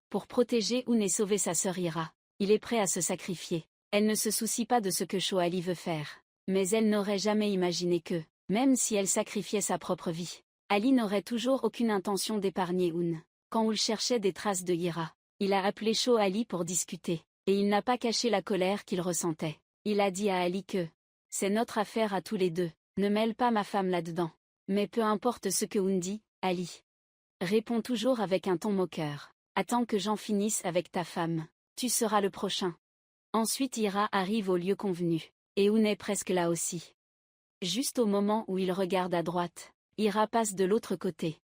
pour protéger Oun et sauver sa sœur Ira. Il est prêt à se sacrifier. Elle ne se soucie pas de ce que Cho Ali veut faire. Mais elle n'aurait jamais imaginé que, même si elle sacrifiait sa propre vie, Ali n'aurait toujours aucune intention d'épargner Oun. Quand Oul cherchait des traces de Ira, il a appelé Cho Ali pour discuter, et il n'a pas caché la colère qu'il ressentait. Il a dit à Ali que « C'est notre affaire à tous les deux, ne mêle pas ma femme là-dedans. » Mais peu importe ce que Oun dit, Ali répond toujours avec un ton moqueur. « Attends que j'en finisse avec ta femme, tu seras le prochain. » Ensuite Ira arrive au lieu convenu, et Oun est presque là aussi. Juste au moment où il regarde à droite, Ira passe de l'autre côté.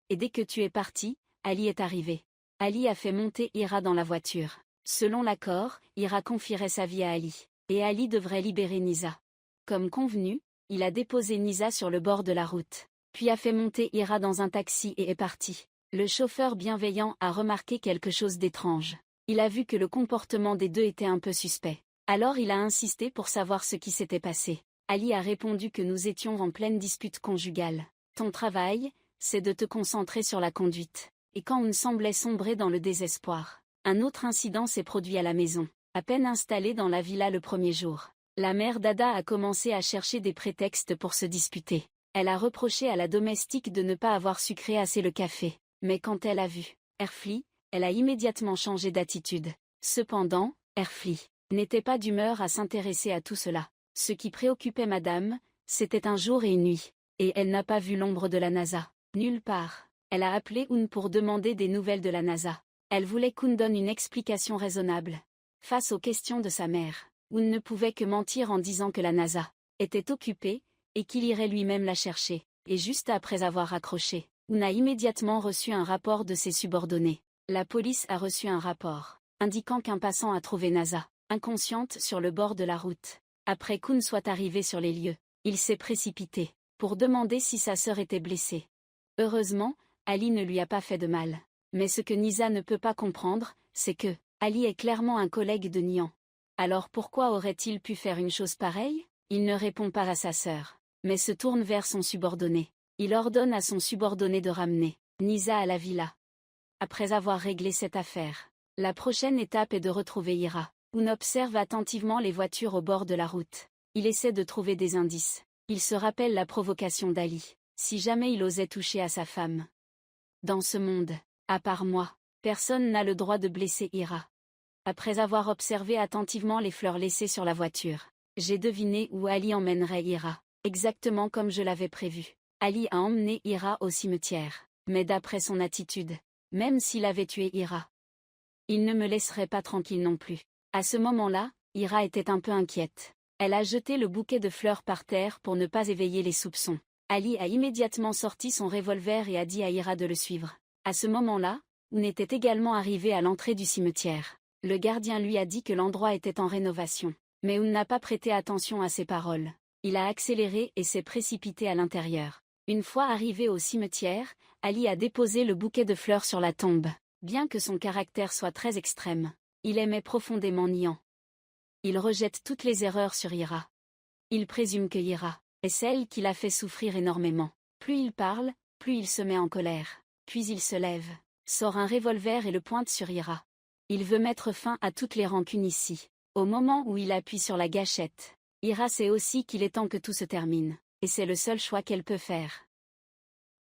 Et dès que tu es parti, Ali est arrivé. Ali a fait monter Ira dans la voiture. Selon l'accord, Ira confierait sa vie à Ali, et Ali devrait libérer Nisa. Comme convenu, il a déposé Nisa sur le bord de la route, puis a fait monter Ira dans un taxi et est parti. Le chauffeur bienveillant a remarqué quelque chose d'étrange. Il a vu que le comportement des deux était un peu suspect. Alors il a insisté pour savoir ce qui s'était passé. Ali a répondu que nous étions en pleine dispute conjugale. Ton travail, c'est de te concentrer sur la conduite. Et quand on semblait sombrer dans le désespoir, un autre incident s'est produit à la maison. À peine installée dans la villa le premier jour, la mère d'Ada a commencé à chercher des prétextes pour se disputer. Elle a reproché à la domestique de ne pas avoir sucré assez le café. Mais quand elle a vu Erfli, elle a immédiatement changé d'attitude. Cependant, Erfli n'était pas d'humeur à s'intéresser à tout cela. Ce qui préoccupait madame, c'était un jour et une nuit. Et elle n'a pas vu l'ombre de la NASA. Nulle part. Elle a appelé Oun pour demander des nouvelles de la NASA. Elle voulait qu'Oun donne une explication raisonnable. Face aux questions de sa mère, Oun ne pouvait que mentir en disant que la NASA était occupée, et qu'il irait lui-même la chercher. Et juste après avoir raccroché, Oun a immédiatement reçu un rapport de ses subordonnés. La police a reçu un rapport, indiquant qu'un passant a trouvé NASA inconsciente sur le bord de la route. Après qu'Oun soit arrivé sur les lieux, il s'est précipité pour demander si sa sœur était blessée. Heureusement, Ali ne lui a pas fait de mal. Mais ce que Nisa ne peut pas comprendre, c'est que Ali est clairement un collègue de Nian. Alors pourquoi aurait-il pu faire une chose pareille? Il ne répond pas à sa sœur, mais se tourne vers son subordonné. Il ordonne à son subordonné de ramener Nisa à la villa. Après avoir réglé cette affaire, la prochaine étape est de retrouver Ira. Oun observe attentivement les voitures au bord de la route. Il essaie de trouver des indices. Il se rappelle la provocation d'Ali. Si jamais il osait toucher à sa femme. Dans ce monde, à part moi, personne n'a le droit de blesser Ira. Après avoir observé attentivement les fleurs laissées sur la voiture, j'ai deviné où Ali emmènerait Ira, exactement comme je l'avais prévu. Ali a emmené Ira au cimetière, mais d'après son attitude, même s'il avait tué Ira, il ne me laisserait pas tranquille non plus. À ce moment-là, Ira était un peu inquiète. Elle a jeté le bouquet de fleurs par terre pour ne pas éveiller les soupçons. Ali a immédiatement sorti son revolver et a dit à Ira de le suivre. À ce moment-là, Oun était également arrivé à l'entrée du cimetière. Le gardien lui a dit que l'endroit était en rénovation. Mais Oun n'a pas prêté attention à ses paroles. Il a accéléré et s'est précipité à l'intérieur. Une fois arrivé au cimetière, Ali a déposé le bouquet de fleurs sur la tombe. Bien que son caractère soit très extrême, il aimait profondément Nian. Il rejette toutes les erreurs sur Ira. Il présume que Ira est celle qui l'a fait souffrir énormément. Plus il parle, plus il se met en colère. Puis il se lève, sort un revolver et le pointe sur Ira. Il veut mettre fin à toutes les rancunes ici. Au moment où il appuie sur la gâchette, Ira sait aussi qu'il est temps que tout se termine, et c'est le seul choix qu'elle peut faire.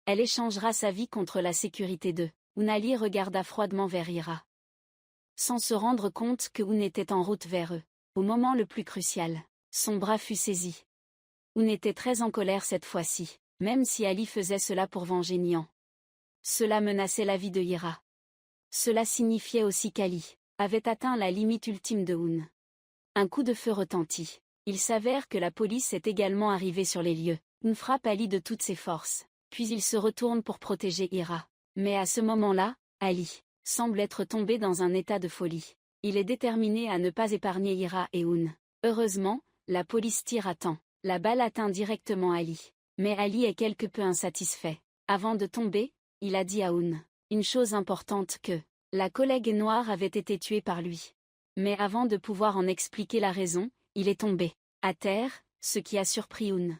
Elle échangera sa vie contre la sécurité d'eux. Oun Ali regarda froidement vers Ira, sans se rendre compte que Oun était en route vers eux. Au moment le plus crucial, son bras fut saisi. Oun était très en colère cette fois-ci, même si Ali faisait cela pour venger Nian. Cela menaçait la vie de Ira. Cela signifiait aussi qu'Ali avait atteint la limite ultime de Oun. Un coup de feu retentit. Il s'avère que la police est également arrivée sur les lieux. Oun frappe Ali de toutes ses forces, puis il se retourne pour protéger Ira. Mais à ce moment-là, Ali semble être tombé dans un état de folie. Il est déterminé à ne pas épargner Ira et Oun. Heureusement, la police tire à temps. La balle atteint directement Ali. Mais Ali est quelque peu insatisfait. Avant de tomber, il a dit à Oun une chose importante que la collègue noire avait été tuée par lui. Mais avant de pouvoir en expliquer la raison, il est tombé à terre, ce qui a surpris Oun.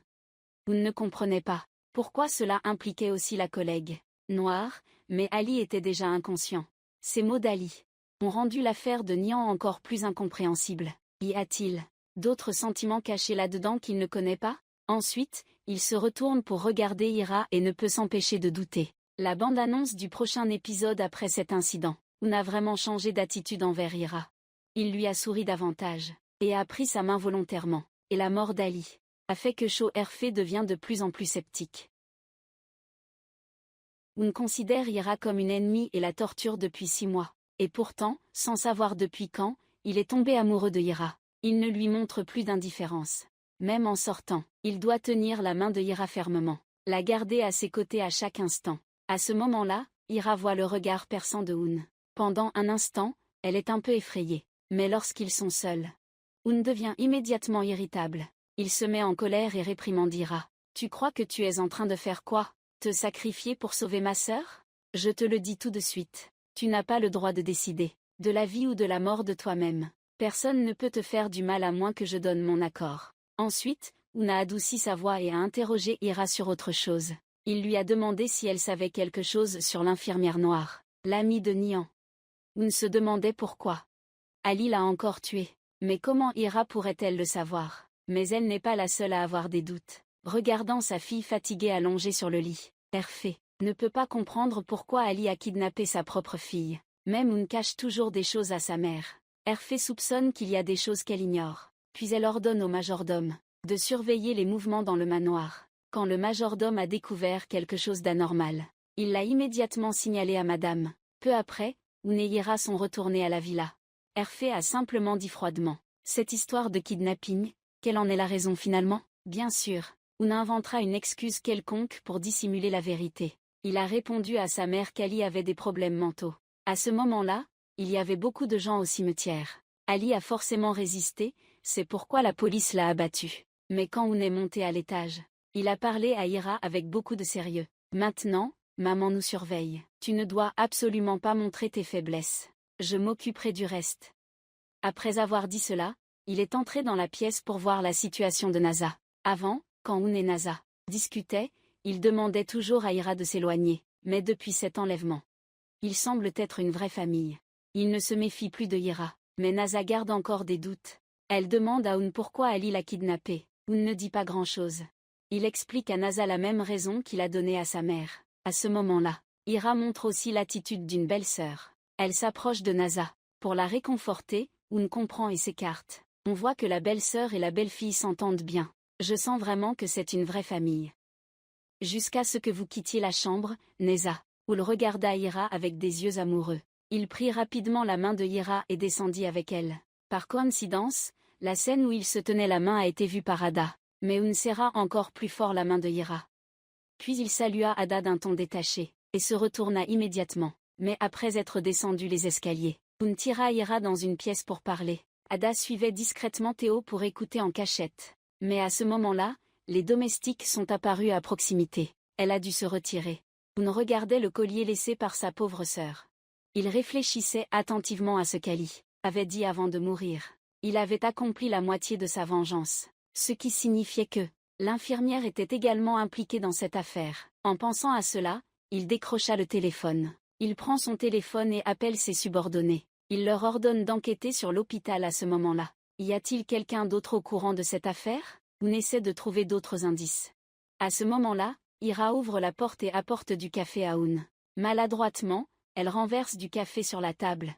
Oun ne comprenait pas pourquoi cela impliquait aussi la collègue noire, mais Ali était déjà inconscient. Ces mots d'Ali ont rendu l'affaire de Nian encore plus incompréhensible. Y a-t-il d'autres sentiments cachés là-dedans qu'il ne connaît pas? Ensuite, il se retourne pour regarder Ira et ne peut s'empêcher de douter. La bande-annonce du prochain épisode après cet incident. Oun a vraiment changé d'attitude envers Ira. Il lui a souri davantage, et a pris sa main volontairement. Et la mort d'Ali a fait que Cho Erfé devient de plus en plus sceptique. Oun considère Ira comme une ennemie et la torture depuis 6 mois. Et pourtant, sans savoir depuis quand, il est tombé amoureux de Ira. Il ne lui montre plus d'indifférence. Même en sortant, il doit tenir la main de Ira fermement, la garder à ses côtés à chaque instant. À ce moment-là, Ira voit le regard perçant de Oun. Pendant un instant, elle est un peu effrayée. Mais lorsqu'ils sont seuls, Oun devient immédiatement irritable. Il se met en colère et réprimande Ira. « Tu crois que tu es en train de faire quoi? Te sacrifier pour sauver ma sœur? Je te le dis tout de suite. Tu n'as pas le droit de décider, de la vie ou de la mort de toi-même. Personne ne peut te faire du mal à moins que je donne mon accord. » Ensuite, Oun a adouci sa voix et a interrogé Ira sur autre chose. Il lui a demandé si elle savait quelque chose sur l'infirmière noire, l'amie de Nian. Oun se demandait pourquoi. Ali l'a encore tué. Mais comment Ira pourrait-elle le savoir? Mais elle n'est pas la seule à avoir des doutes. Regardant sa fille fatiguée allongée sur le lit, Erfé ne peut pas comprendre pourquoi Ali a kidnappé sa propre fille. Même Oun cache toujours des choses à sa mère. Erfé soupçonne qu'il y a des choses qu'elle ignore. Puis elle ordonne au majordome de surveiller les mouvements dans le manoir. Quand le majordome a découvert quelque chose d'anormal, il l'a immédiatement signalé à madame. Peu après, Oun et Ira sont retournés à la villa. Erfé a simplement dit froidement. Cette histoire de kidnapping, quelle en est la raison finalement? Bien sûr, Oun inventera une excuse quelconque pour dissimuler la vérité. Il a répondu à sa mère qu'Ali avait des problèmes mentaux. À ce moment-là, il y avait beaucoup de gens au cimetière. Ali a forcément résisté, c'est pourquoi la police l'a abattu. Mais quand Oun est monté à l'étage, il a parlé à Ira avec beaucoup de sérieux. Maintenant, maman nous surveille. Tu ne dois absolument pas montrer tes faiblesses. Je m'occuperai du reste. Après avoir dit cela, il est entré dans la pièce pour voir la situation de Naza. Avant, quand Oun et Naza discutaient, il demandait toujours à Ira de s'éloigner. Mais depuis cet enlèvement, ils semblent être une vraie famille. Il ne se méfie plus de Ira. Mais Naza garde encore des doutes. Elle demande à Oun pourquoi Ali l'a kidnappé. Oun ne dit pas grand-chose. Il explique à Naza la même raison qu'il a donnée à sa mère. À ce moment-là, Ira montre aussi l'attitude d'une belle-sœur. Elle s'approche de Naza. Pour la réconforter, Oun comprend et s'écarte. On voit que la belle-sœur et la belle-fille s'entendent bien. Je sens vraiment que c'est une vraie famille. Jusqu'à ce que vous quittiez la chambre, Neza. Oun regarda Ira avec des yeux amoureux. Il prit rapidement la main de Ira et descendit avec elle. Par coïncidence, la scène où il se tenait la main a été vue par Ada. Mais Oun serra encore plus fort la main de Ira. Puis il salua Ada d'un ton détaché, et se retourna immédiatement. Mais après être descendu les escaliers, Oun tira Ira dans une pièce pour parler. Ada suivait discrètement Théo pour écouter en cachette. Mais à ce moment-là, les domestiques sont apparus à proximité. Elle a dû se retirer. Oun regardait le collier laissé par sa pauvre sœur. Il réfléchissait attentivement à ce qu'Ali avait dit avant de mourir. Il avait accompli la moitié de sa vengeance. Ce qui signifiait que l'infirmière était également impliquée dans cette affaire. En pensant à cela, il décrocha le téléphone. Il prend son téléphone et appelle ses subordonnés. Il leur ordonne d'enquêter sur l'hôpital à ce moment-là. Y a-t-il quelqu'un d'autre au courant de cette affaire? Ou essaie de trouver d'autres indices. À ce moment-là, Ira ouvre la porte et apporte du café à Oun. Maladroitement, elle renverse du café sur la table.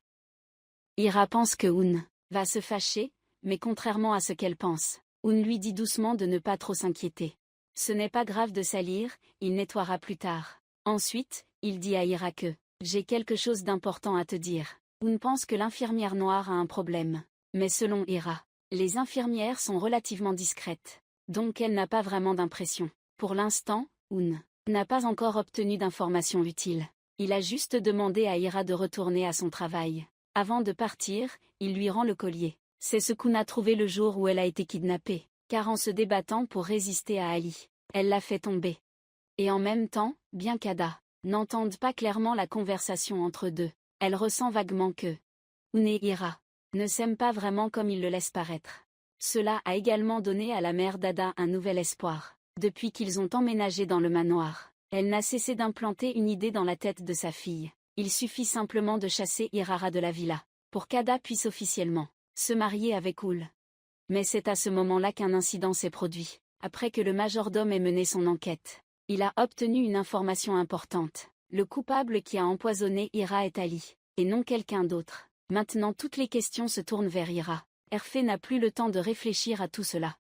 Ira pense que Oun va se fâcher, mais contrairement à ce qu'elle pense, Oun lui dit doucement de ne pas trop s'inquiéter. Ce n'est pas grave de salir, il nettoiera plus tard. Ensuite, il dit à Ira que « J'ai quelque chose d'important à te dire ». Oun pense que l'infirmière noire a un problème. Mais selon Ira, les infirmières sont relativement discrètes. Donc elle n'a pas vraiment d'impression. Pour l'instant, Oun n'a pas encore obtenu d'informations utiles. Il a juste demandé à Ira de retourner à son travail. Avant de partir, il lui rend le collier. C'est ce qu'Oun a trouvé le jour où elle a été kidnappée. Car en se débattant pour résister à Ali, elle l'a fait tomber. Et en même temps, bien qu'Ada n'entende pas clairement la conversation entre deux, elle ressent vaguement que Oun et Ira ne s'aiment pas vraiment comme ils le laissent paraître. Cela a également donné à la mère d'Ada un nouvel espoir. Depuis qu'ils ont emménagé dans le manoir, elle n'a cessé d'implanter une idée dans la tête de sa fille. Il suffit simplement de chasser Irara de la villa, pour qu'Ada puisse officiellement se marier avec Oul. Mais c'est à ce moment-là qu'un incident s'est produit. Après que le majordome ait mené son enquête, il a obtenu une information importante. Le coupable qui a empoisonné Ira est Ali, et non quelqu'un d'autre. Maintenant toutes les questions se tournent vers Ira. Hervé n'a plus le temps de réfléchir à tout cela.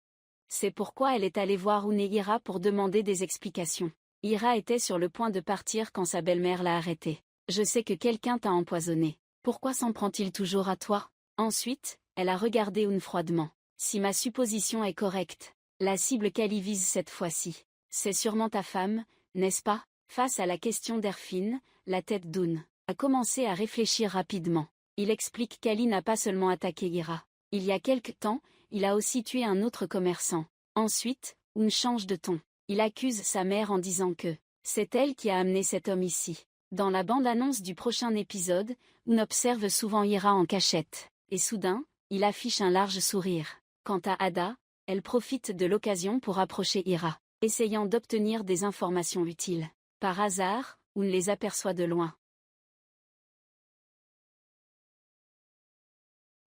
C'est pourquoi elle est allée voir Oun et Ira pour demander des explications. Ira était sur le point de partir quand sa belle-mère l'a arrêtée. « Je sais que quelqu'un t'a empoisonné. Pourquoi s'en prend-il toujours à toi ?» Ensuite, elle a regardé Oun froidement. « Si ma supposition est correcte, la cible qu'Ali vise cette fois-ci, c'est sûrement ta femme, n'est-ce pas ?» Face à la question d'Herfine, la tête d'Oun a commencé à réfléchir rapidement. Il explique qu'Ali n'a pas seulement attaqué Ira. Il y a quelque temps, il a aussi tué un autre commerçant. Ensuite, Oun change de ton. Il accuse sa mère en disant que c'est elle qui a amené cet homme ici. Dans la bande-annonce du prochain épisode, Oun observe souvent Ira en cachette. Et soudain, il affiche un large sourire. Quant à Ada, elle profite de l'occasion pour approcher Ira, essayant d'obtenir des informations utiles. Par hasard, Oun les aperçoit de loin.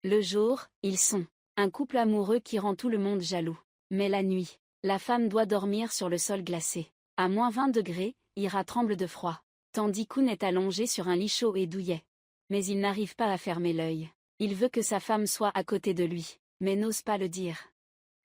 Le jour, ils sont un couple amoureux qui rend tout le monde jaloux. Mais la nuit, la femme doit dormir sur le sol glacé. À -20 degrés, Ira tremble de froid, tandis qu'Oun est allongé sur un lit chaud et douillet. Mais il n'arrive pas à fermer l'œil. Il veut que sa femme soit à côté de lui, mais n'ose pas le dire.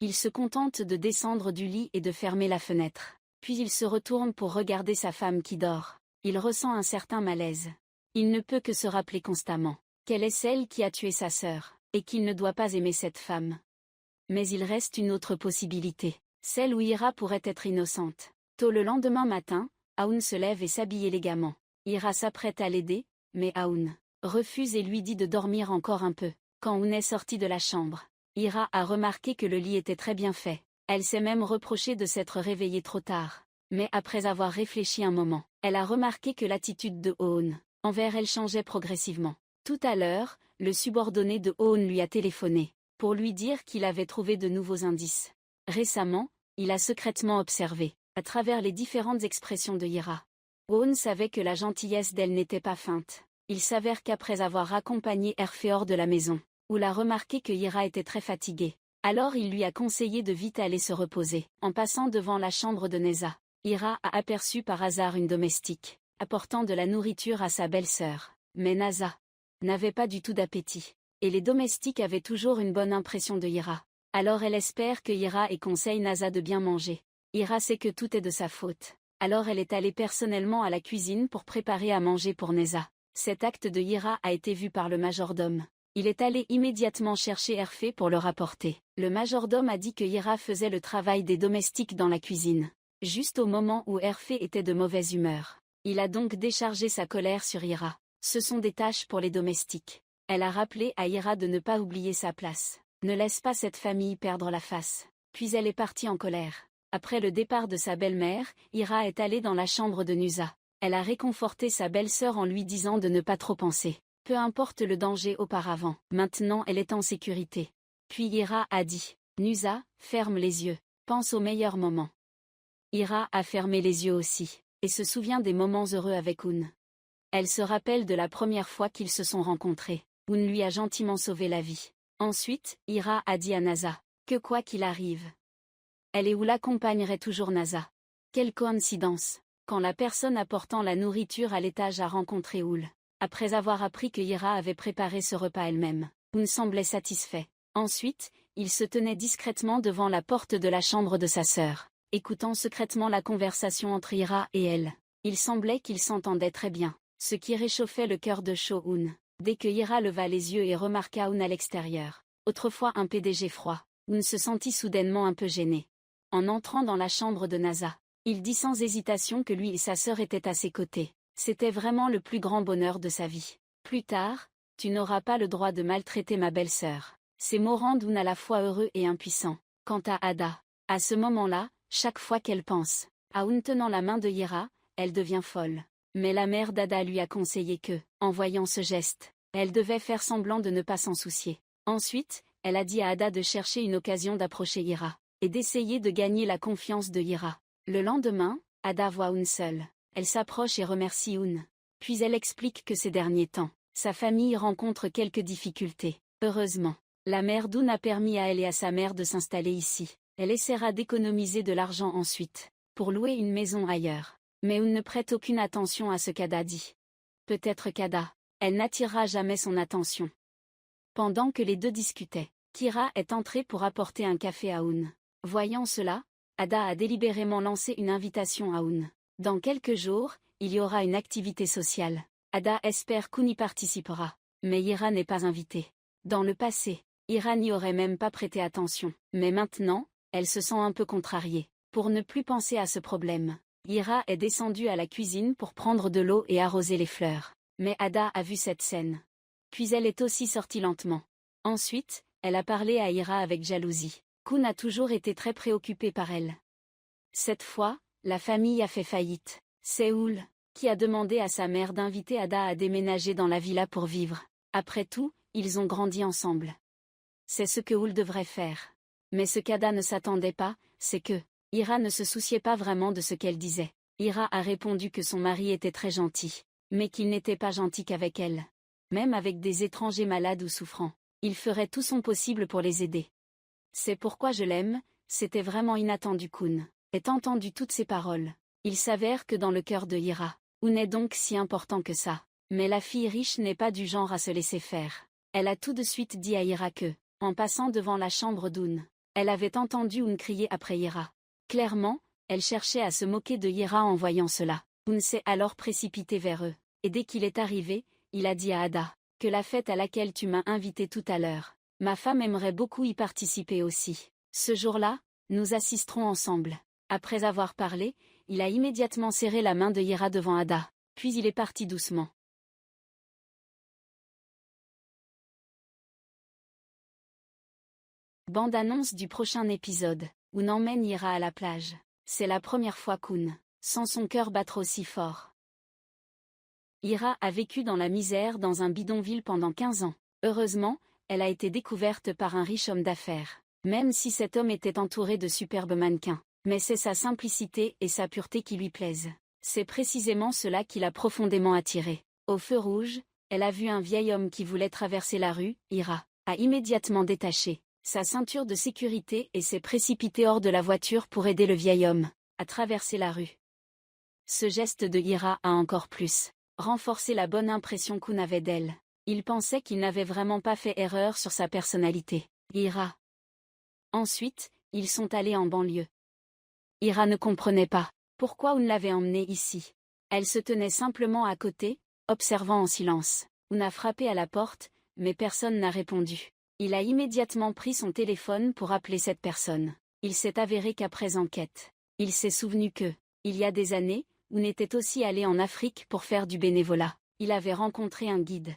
Il se contente de descendre du lit et de fermer la fenêtre. Puis il se retourne pour regarder sa femme qui dort. Il ressent un certain malaise. Il ne peut que se rappeler constamment qu'elle est celle qui a tué sa sœur, et qu'il ne doit pas aimer cette femme. Mais il reste une autre possibilité, celle où Ira pourrait être innocente. Tôt le lendemain matin, Aoun se lève et s'habille élégamment. Ira s'apprête à l'aider, mais Aoun refuse et lui dit de dormir encore un peu. Quand Aoun est sorti de la chambre, Ira a remarqué que le lit était très bien fait. Elle s'est même reproché de s'être réveillée trop tard. Mais après avoir réfléchi un moment, elle a remarqué que l'attitude de Aoun envers elle changeait progressivement. Tout à l'heure, le subordonné de Aoun lui a téléphoné pour lui dire qu'il avait trouvé de nouveaux indices. Récemment, il a secrètement observé, à travers les différentes expressions de Ira. Aoun savait que la gentillesse d'elle n'était pas feinte. Il s'avère qu'après avoir accompagné Hervé hors de la maison, Oul a remarqué que Ira était très fatiguée. Alors il lui a conseillé de vite aller se reposer. En passant devant la chambre de Neza, Ira a aperçu par hasard une domestique, apportant de la nourriture à sa belle-sœur. Mais Neza n'avait pas du tout d'appétit. Et les domestiques avaient toujours une bonne impression de Ira. Alors elle espère que Ira et conseille Neza de bien manger. Ira sait que tout est de sa faute. Alors elle est allée personnellement à la cuisine pour préparer à manger pour Neza. Cet acte de Ira a été vu par le majordome. Il est allé immédiatement chercher Hervé pour le rapporter. Le majordome a dit que Ira faisait le travail des domestiques dans la cuisine, juste au moment où Hervé était de mauvaise humeur. Il a donc déchargé sa colère sur Ira. Ce sont des tâches pour les domestiques. Elle a rappelé à Ira de ne pas oublier sa place. Ne laisse pas cette famille perdre la face. Puis elle est partie en colère. Après le départ de sa belle-mère, Ira est allée dans la chambre de Nusa. Elle a réconforté sa belle-sœur en lui disant de ne pas trop penser. Peu importe le danger auparavant, maintenant elle est en sécurité. Puis Ira a dit, « Nusa, ferme les yeux, pense au meilleur moment. » Ira a fermé les yeux aussi, et se souvient des moments heureux avec Oun. Elle se rappelle de la première fois qu'ils se sont rencontrés. Oun lui a gentiment sauvé la vie. Ensuite, Ira a dit à Neza, que quoi qu'il arrive, elle et Oul accompagneraient toujours Neza. Quelle coïncidence, quand la personne apportant la nourriture à l'étage a rencontré Oul. Après avoir appris que Ira avait préparé ce repas elle-même, Oun semblait satisfait. Ensuite, il se tenait discrètement devant la porte de la chambre de sa sœur, écoutant secrètement la conversation entre Ira et elle. Il semblait qu'ils s'entendaient très bien, ce qui réchauffait le cœur de Oun. Dès que Ira leva les yeux et remarqua Oun à l'extérieur, autrefois un PDG froid, Oun se sentit soudainement un peu gêné. En entrant dans la chambre de Neza, il dit sans hésitation que lui et sa sœur étaient à ses côtés. C'était vraiment le plus grand bonheur de sa vie. Plus tard, tu n'auras pas le droit de maltraiter ma belle-sœur. Ces mots rendent Oun à la fois heureux et impuissant. Quant à Ada, à ce moment-là, chaque fois qu'elle pense à Oun tenant la main de Ira, elle devient folle. Mais la mère d'Ada lui a conseillé que, en voyant ce geste, elle devait faire semblant de ne pas s'en soucier. Ensuite, elle a dit à Ada de chercher une occasion d'approcher Ira, et d'essayer de gagner la confiance de Ira. Le lendemain, Ada voit Oun seul. Elle s'approche et remercie Oun. Puis elle explique que ces derniers temps, sa famille rencontre quelques difficultés. Heureusement, la mère d'Oun a permis à elle et à sa mère de s'installer ici. Elle essaiera d'économiser de l'argent ensuite, pour louer une maison ailleurs. Mais Oun ne prête aucune attention à ce qu'Ada dit. Peut-être qu'Ada, elle n'attirera jamais son attention. Pendant que les deux discutaient, Kira est entrée pour apporter un café à Oun. Voyant cela, Ada a délibérément lancé une invitation à Oun. Dans quelques jours, il y aura une activité sociale. Ada espère qu'Oun y participera, mais Ira n'est pas invitée. Dans le passé, Ira n'y aurait même pas prêté attention, mais maintenant, elle se sent un peu contrariée. Pour ne plus penser à ce problème, Ira est descendue à la cuisine pour prendre de l'eau et arroser les fleurs. Mais Ada a vu cette scène. Puis elle est aussi sortie lentement. Ensuite, elle a parlé à Ira avec jalousie. Kun a toujours été très préoccupé par elle. Cette fois, la famille a fait faillite. C'est Oul qui a demandé à sa mère d'inviter Ada à déménager dans la villa pour vivre. Après tout, ils ont grandi ensemble. C'est ce que Oul devrait faire. Mais ce qu'Ada ne s'attendait pas, c'est que Ira ne se souciait pas vraiment de ce qu'elle disait. Ira a répondu que son mari était très gentil, mais qu'il n'était pas gentil qu'avec elle. Même avec des étrangers malades ou souffrants, il ferait tout son possible pour les aider. C'est pourquoi je l'aime, c'était vraiment inattendu. Kun ait entendu toutes ces paroles. Il s'avère que dans le cœur de Ira, Oun est donc si important que ça. Mais la fille riche n'est pas du genre à se laisser faire. Elle a tout de suite dit à Ira que, en passant devant la chambre d'Oun, elle avait entendu Oun crier après Ira. Clairement, elle cherchait à se moquer de Ira en voyant cela. Oun s'est alors précipité vers eux, et dès qu'il est arrivé, il a dit à Ada que la fête à laquelle tu m'as invité tout à l'heure, ma femme aimerait beaucoup y participer aussi. Ce jour-là, nous assisterons ensemble. Après avoir parlé, il a immédiatement serré la main de Ira devant Ada, puis il est parti doucement. Bande-annonce du prochain épisode. Oun emmène Ira à la plage. C'est la première fois qu'Oun sent son cœur battre aussi fort. Ira a vécu dans la misère dans un bidonville pendant 15 ans. Heureusement, elle a été découverte par un riche homme d'affaires. Même si cet homme était entouré de superbes mannequins. Mais c'est sa simplicité et sa pureté qui lui plaisent. C'est précisément cela qui l'a profondément attirée. Au feu rouge, elle a vu un vieil homme qui voulait traverser la rue. Ira a immédiatement détaché sa ceinture de sécurité et s'est précipitée hors de la voiture pour aider le vieil homme à traverser la rue. Ce geste de Ira a encore plus renforcé la bonne impression qu'Oun avait d'elle. Il pensait qu'il n'avait vraiment pas fait erreur sur sa personnalité. Ira. Ensuite, ils sont allés en banlieue. Ira ne comprenait pas pourquoi Oun l'avait emmenée ici. Elle se tenait simplement à côté, observant en silence. Oun a frappé à la porte, mais personne n'a répondu. Il a immédiatement pris son téléphone pour appeler cette personne. Il s'est avéré qu'après enquête, il s'est souvenu que, il y a des années, Oun était aussi allé en Afrique pour faire du bénévolat. Il avait rencontré un guide.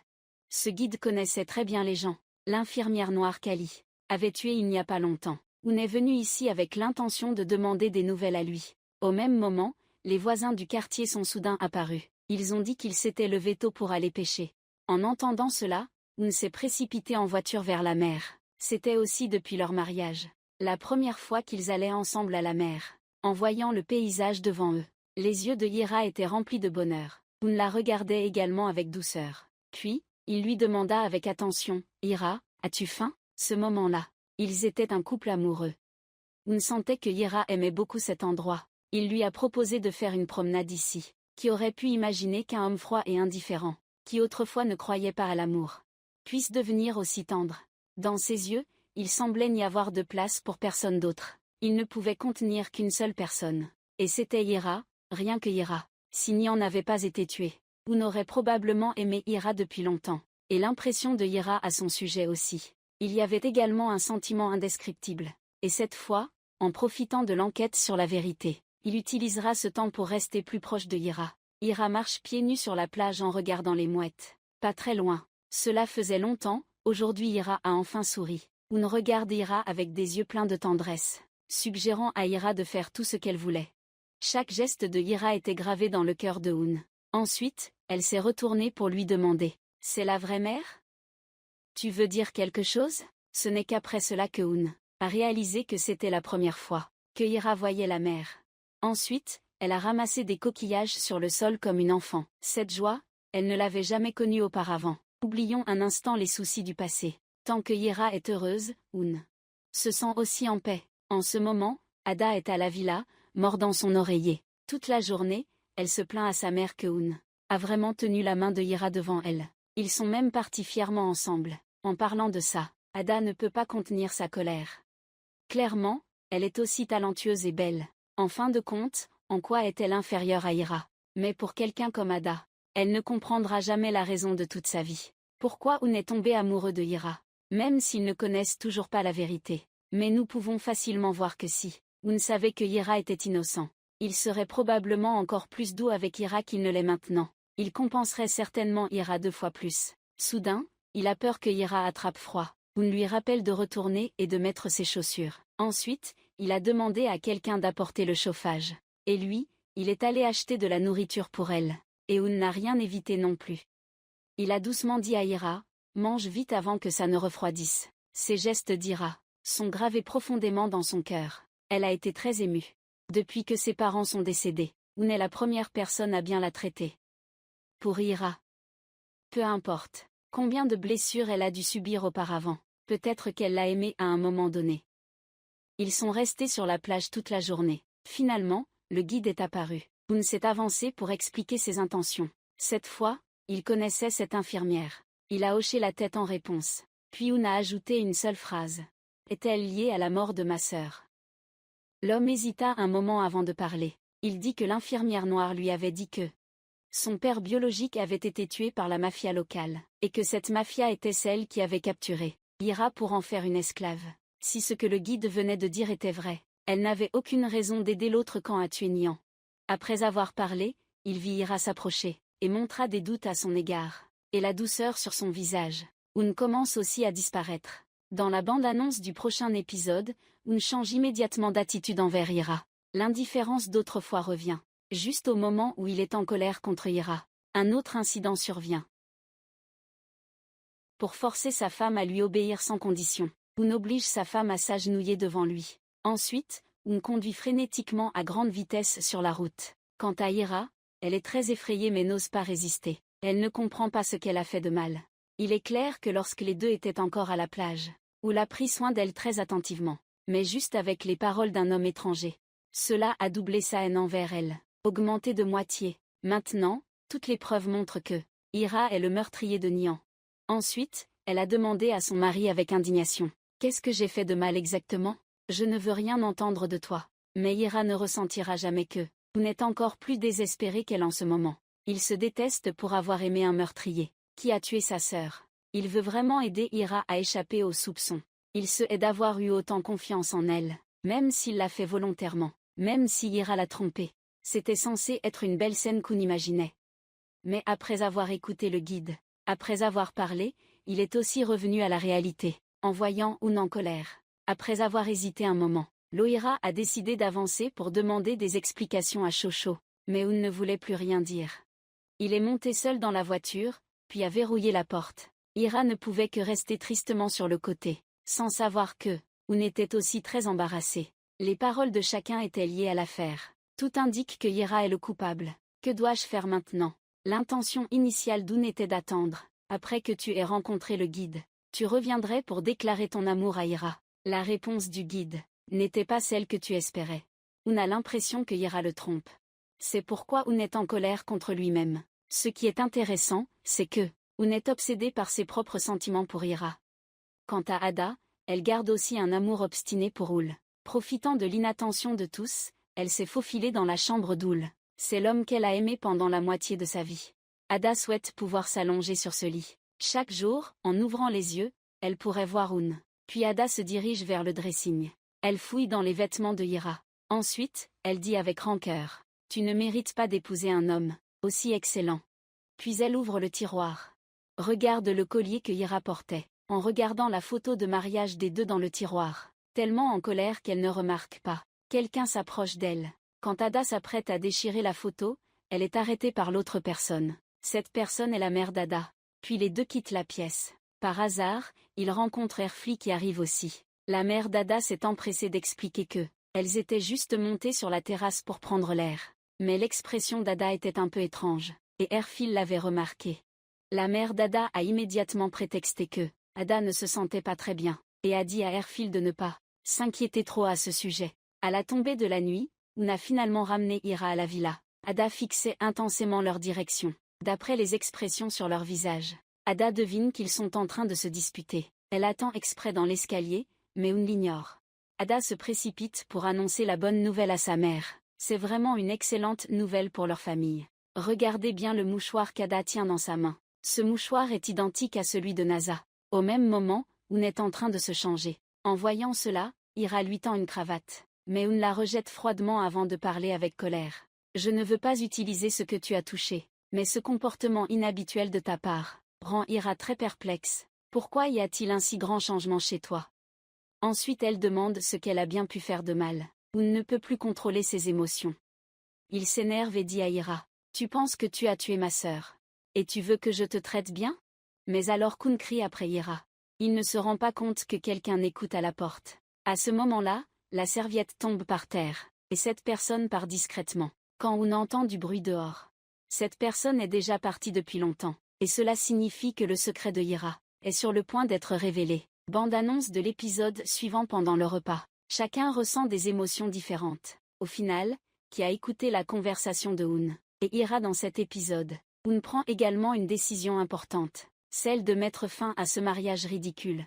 Ce guide connaissait très bien les gens. L'infirmière noire Kali avait tué il n'y a pas longtemps. Oun est venu ici avec l'intention de demander des nouvelles à lui. Au même moment, les voisins du quartier sont soudain apparus. Ils ont dit qu'ils s'étaient levés tôt pour aller pêcher. En entendant cela, Oun s'est précipité en voiture vers la mer. C'était aussi depuis leur mariage la première fois qu'ils allaient ensemble à la mer. En voyant le paysage devant eux, les yeux de Ira étaient remplis de bonheur. Oun la regardait également avec douceur. Puis, il lui demanda avec attention, « Ira, as-tu faim ?» Ce moment-là, ils étaient un couple amoureux. Oun sentait que Ira aimait beaucoup cet endroit. Il lui a proposé de faire une promenade ici. Qui aurait pu imaginer qu'un homme froid et indifférent, qui autrefois ne croyait pas à l'amour, puisse devenir aussi tendre. Dans ses yeux, il semblait n'y avoir de place pour personne d'autre. Il ne pouvait contenir qu'une seule personne. Et c'était Ira, rien que Ira. S'il n'y en avait pas été tué, Oun aurait probablement aimé Ira depuis longtemps. Et l'impression de Ira à son sujet aussi. Il y avait également un sentiment indescriptible. Et cette fois, en profitant de l'enquête sur la vérité, il utilisera ce temps pour rester plus proche de Ira. Ira marche pieds nus sur la plage en regardant les mouettes. Pas très loin. Cela faisait longtemps, aujourd'hui Ira a enfin souri. Oun regarde Ira avec des yeux pleins de tendresse, suggérant à Ira de faire tout ce qu'elle voulait. Chaque geste de Ira était gravé dans le cœur de Oun. Ensuite, elle s'est retournée pour lui demander, « C'est la vraie mère ? Tu veux dire quelque chose ?» Ce n'est qu'après cela que Oun a réalisé que c'était la première fois que Ira voyait la mer. Ensuite, elle a ramassé des coquillages sur le sol comme une enfant. Cette joie, Elle ne l'avait jamais connu auparavant. Oublions un instant les soucis du passé. Tant que Hira est heureuse, Un se sent aussi en paix. En ce moment, Ada est à la villa, mordant son oreiller. Toute la journée, elle se plaint à sa mère que Un a vraiment tenu la main de Hira devant elle. Ils sont même partis fièrement ensemble. En parlant de ça, Ada ne peut pas contenir sa colère. Clairement, elle est aussi talentueuse et belle. En fin de compte, en quoi est-elle inférieure à Hira? Mais pour quelqu'un comme Ada, elle ne comprendra jamais la raison de toute sa vie. Pourquoi Un est tombé amoureux de Hira? Même s'ils ne connaissent toujours pas la vérité. Mais nous pouvons facilement voir que si Un savait que Hira était innocent, il serait probablement encore plus doux avec Hira qu'il ne l'est maintenant. Il compenserait certainement Hira 2 fois plus. Soudain, il a peur que Hira attrape froid. Un lui rappelle de retourner et de mettre ses chaussures. Ensuite, il a demandé à quelqu'un d'apporter le chauffage. Et lui, il est allé acheter de la nourriture pour elle. Et Un n'a rien évité non plus. Il a doucement dit à Hira, « Mange vite avant que ça ne refroidisse. » Ces gestes d'Hira sont gravés profondément dans son cœur. Elle a été très émue. Depuis que ses parents sont décédés, Un est la première personne à bien la traiter. Pour Hira, peu importe combien de blessures elle a dû subir auparavant, peut-être qu'elle l'a aimé à un moment donné. Ils sont restés sur la plage toute la journée. Finalement, le guide est apparu. Un s'est avancé pour expliquer ses intentions. Cette fois, il connaissait cette infirmière. Il a hoché la tête en réponse. Puis Un a ajouté une seule phrase. « Est-elle liée à la mort de ma sœur ?» L'homme hésita un moment avant de parler. Il dit que l'infirmière noire lui avait dit que son père biologique avait été tué par la mafia locale, et que cette mafia était celle qui avait capturé Hira pour en faire une esclave. Si ce que le guide venait de dire était vrai, elle n'avait aucune raison d'aider l'autre camp à tuer Nian. Après avoir parlé, il vit Hira s'approcher, et montra des doutes à son égard, et la douceur sur son visage. Un commence aussi à disparaître. Dans la bande-annonce du prochain épisode, Un change immédiatement d'attitude envers Hira. L'indifférence d'autrefois revient. Juste au moment où il est en colère contre Hira, un autre incident survient. Pour forcer sa femme à lui obéir sans condition, Un oblige sa femme à s'agenouiller devant lui. Ensuite, Un conduit frénétiquement à grande vitesse sur la route. Quant à Hira, elle est très effrayée mais n'ose pas résister. Elle ne comprend pas ce qu'elle a fait de mal. Il est clair que lorsque les deux étaient encore à la plage, Un a pris soin d'elle très attentivement, mais juste avec les paroles d'un homme étranger. Cela a doublé sa haine envers elle, augmenté de moitié. Maintenant, toutes les preuves montrent que Hira est le meurtrier de Nian. Ensuite, elle a demandé à son mari avec indignation. « Qu'est-ce que j'ai fait de mal exactement? Je ne veux rien entendre de toi. » Mais Hira ne ressentira jamais que Un est encore plus désespéré qu'elle en ce moment. Il se déteste pour avoir aimé un meurtrier qui a tué sa sœur. Il veut vraiment aider Hira à échapper aux soupçons. Il se hait d'avoir eu autant confiance en elle, même s'il l'a fait volontairement, même si Hira l'a trompé. C'était censé être une belle scène qu'on imaginait. Mais après avoir écouté le guide, après avoir parlé, il est aussi revenu à la réalité, en voyant Un en colère. Après avoir hésité un moment, Lohira a décidé d'avancer pour demander des explications à Shosho, mais Un ne voulait plus rien dire. Il est monté seul dans la voiture, puis a verrouillé la porte. Hira ne pouvait que rester tristement sur le côté, sans savoir que Un était aussi très embarrassé. Les paroles de chacun étaient liées à l'affaire. Tout indique que Hira est le coupable. Que dois-je faire maintenant? L'intention initiale d'Un était d'attendre. Après que tu aies rencontré le guide, tu reviendrais pour déclarer ton amour à Hira. La réponse du guide n'était pas celle que tu espérais. Un a l'impression que Hira le trompe. C'est pourquoi Un est en colère contre lui-même. Ce qui est intéressant, c'est que Un est obsédé par ses propres sentiments pour Hira. Quant à Ada, elle garde aussi un amour obstiné pour Ul. Profitant de l'inattention de tous, elle s'est faufilée dans la chambre d'Ul. C'est l'homme qu'elle a aimé pendant la moitié de sa vie. Ada souhaite pouvoir s'allonger sur ce lit. Chaque jour, en ouvrant les yeux, elle pourrait voir Un. Puis Ada se dirige vers le dressing. Elle fouille dans les vêtements de Hira. Ensuite, elle dit avec rancœur. « Tu ne mérites pas d'épouser un homme aussi excellent. » Puis elle ouvre le tiroir. Regarde le collier que Hira portait, en regardant la photo de mariage des deux dans le tiroir. Tellement en colère qu'elle ne remarque pas. Quelqu'un s'approche d'elle. Quand Ada s'apprête à déchirer la photo, elle est arrêtée par l'autre personne. Cette personne est la mère d'Ada. Puis les deux quittent la pièce. Par hasard, ils rencontrent Erfli qui arrive aussi. La mère d'Ada s'est empressée d'expliquer que elles étaient juste montées sur la terrasse pour prendre l'air. Mais l'expression d'Ada était un peu étrange. et Erfil l'avait remarqué. La mère d'Ada a immédiatement prétexté que Ada ne se sentait pas très bien, et a dit à Erfil de ne pas s'inquiéter trop à ce sujet. À la tombée de la nuit, Oun a finalement ramené Ira à la villa. Ada fixait intensément leur direction. D'après les expressions sur leur visage, Ada devine qu'ils sont en train de se disputer. Elle attend exprès dans l'escalier, mais Oun l'ignore. Ada se précipite pour annoncer la bonne nouvelle à sa mère. C'est vraiment une excellente nouvelle pour leur famille. Regardez bien le mouchoir qu'Ada tient dans sa main. Ce mouchoir est identique à celui de Naza. Au même moment, Oun est en train de se changer. En voyant cela, Ira lui tend une cravate. Mais Oun la rejette froidement avant de parler avec colère. Je ne veux pas utiliser ce que tu as touché. Mais ce comportement inhabituel de ta part rend Ira très perplexe. Pourquoi y a-t-il un si grand changement chez toi? Ensuite elle demande ce qu'elle a bien pu faire de mal. Oun ne peut plus contrôler ses émotions. Il s'énerve et dit à Ira, « Tu penses que tu as tué ma sœur. Et tu veux que je te traite bien ?» Mais alors Kun crie après Ira. Il ne se rend pas compte que quelqu'un écoute à la porte. À ce moment-là, la serviette tombe par terre, et cette personne part discrètement. Quand Oun entend du bruit dehors, cette personne est déjà partie depuis longtemps, et cela signifie que le secret de Ira est sur le point d'être révélé. Bande-annonce de l'épisode suivant pendant le repas. Chacun ressent des émotions différentes. Au final, qui a écouté la conversation de Oun et Ira dans cet épisode, Oun prend également une décision importante, celle de mettre fin à ce mariage ridicule.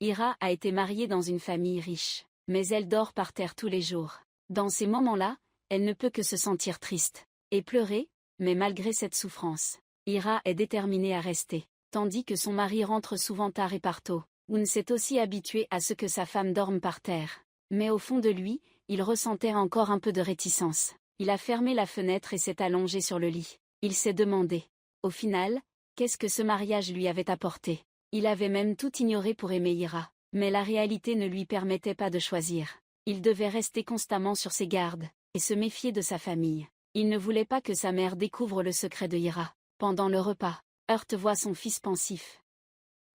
Ira a été mariée dans une famille riche, mais elle dort par terre tous les jours. Dans ces moments-là, elle ne peut que se sentir triste et pleurer, mais malgré cette souffrance, Ira est déterminée à rester. Tandis que son mari rentre souvent tard et part tôt, Oun s'est aussi habitué à ce que sa femme dorme par terre. Mais au fond de lui, il ressentait encore un peu de réticence. Il a fermé la fenêtre et s'est allongé sur le lit. Il s'est demandé, au final, qu'est-ce que ce mariage lui avait apporté. Il avait même tout ignoré pour aimer Ira, mais la réalité ne lui permettait pas de choisir. Il devait rester constamment sur ses gardes, et se méfier de sa famille. Il ne voulait pas que sa mère découvre le secret de Ira. Pendant le repas, Heurt voit son fils pensif.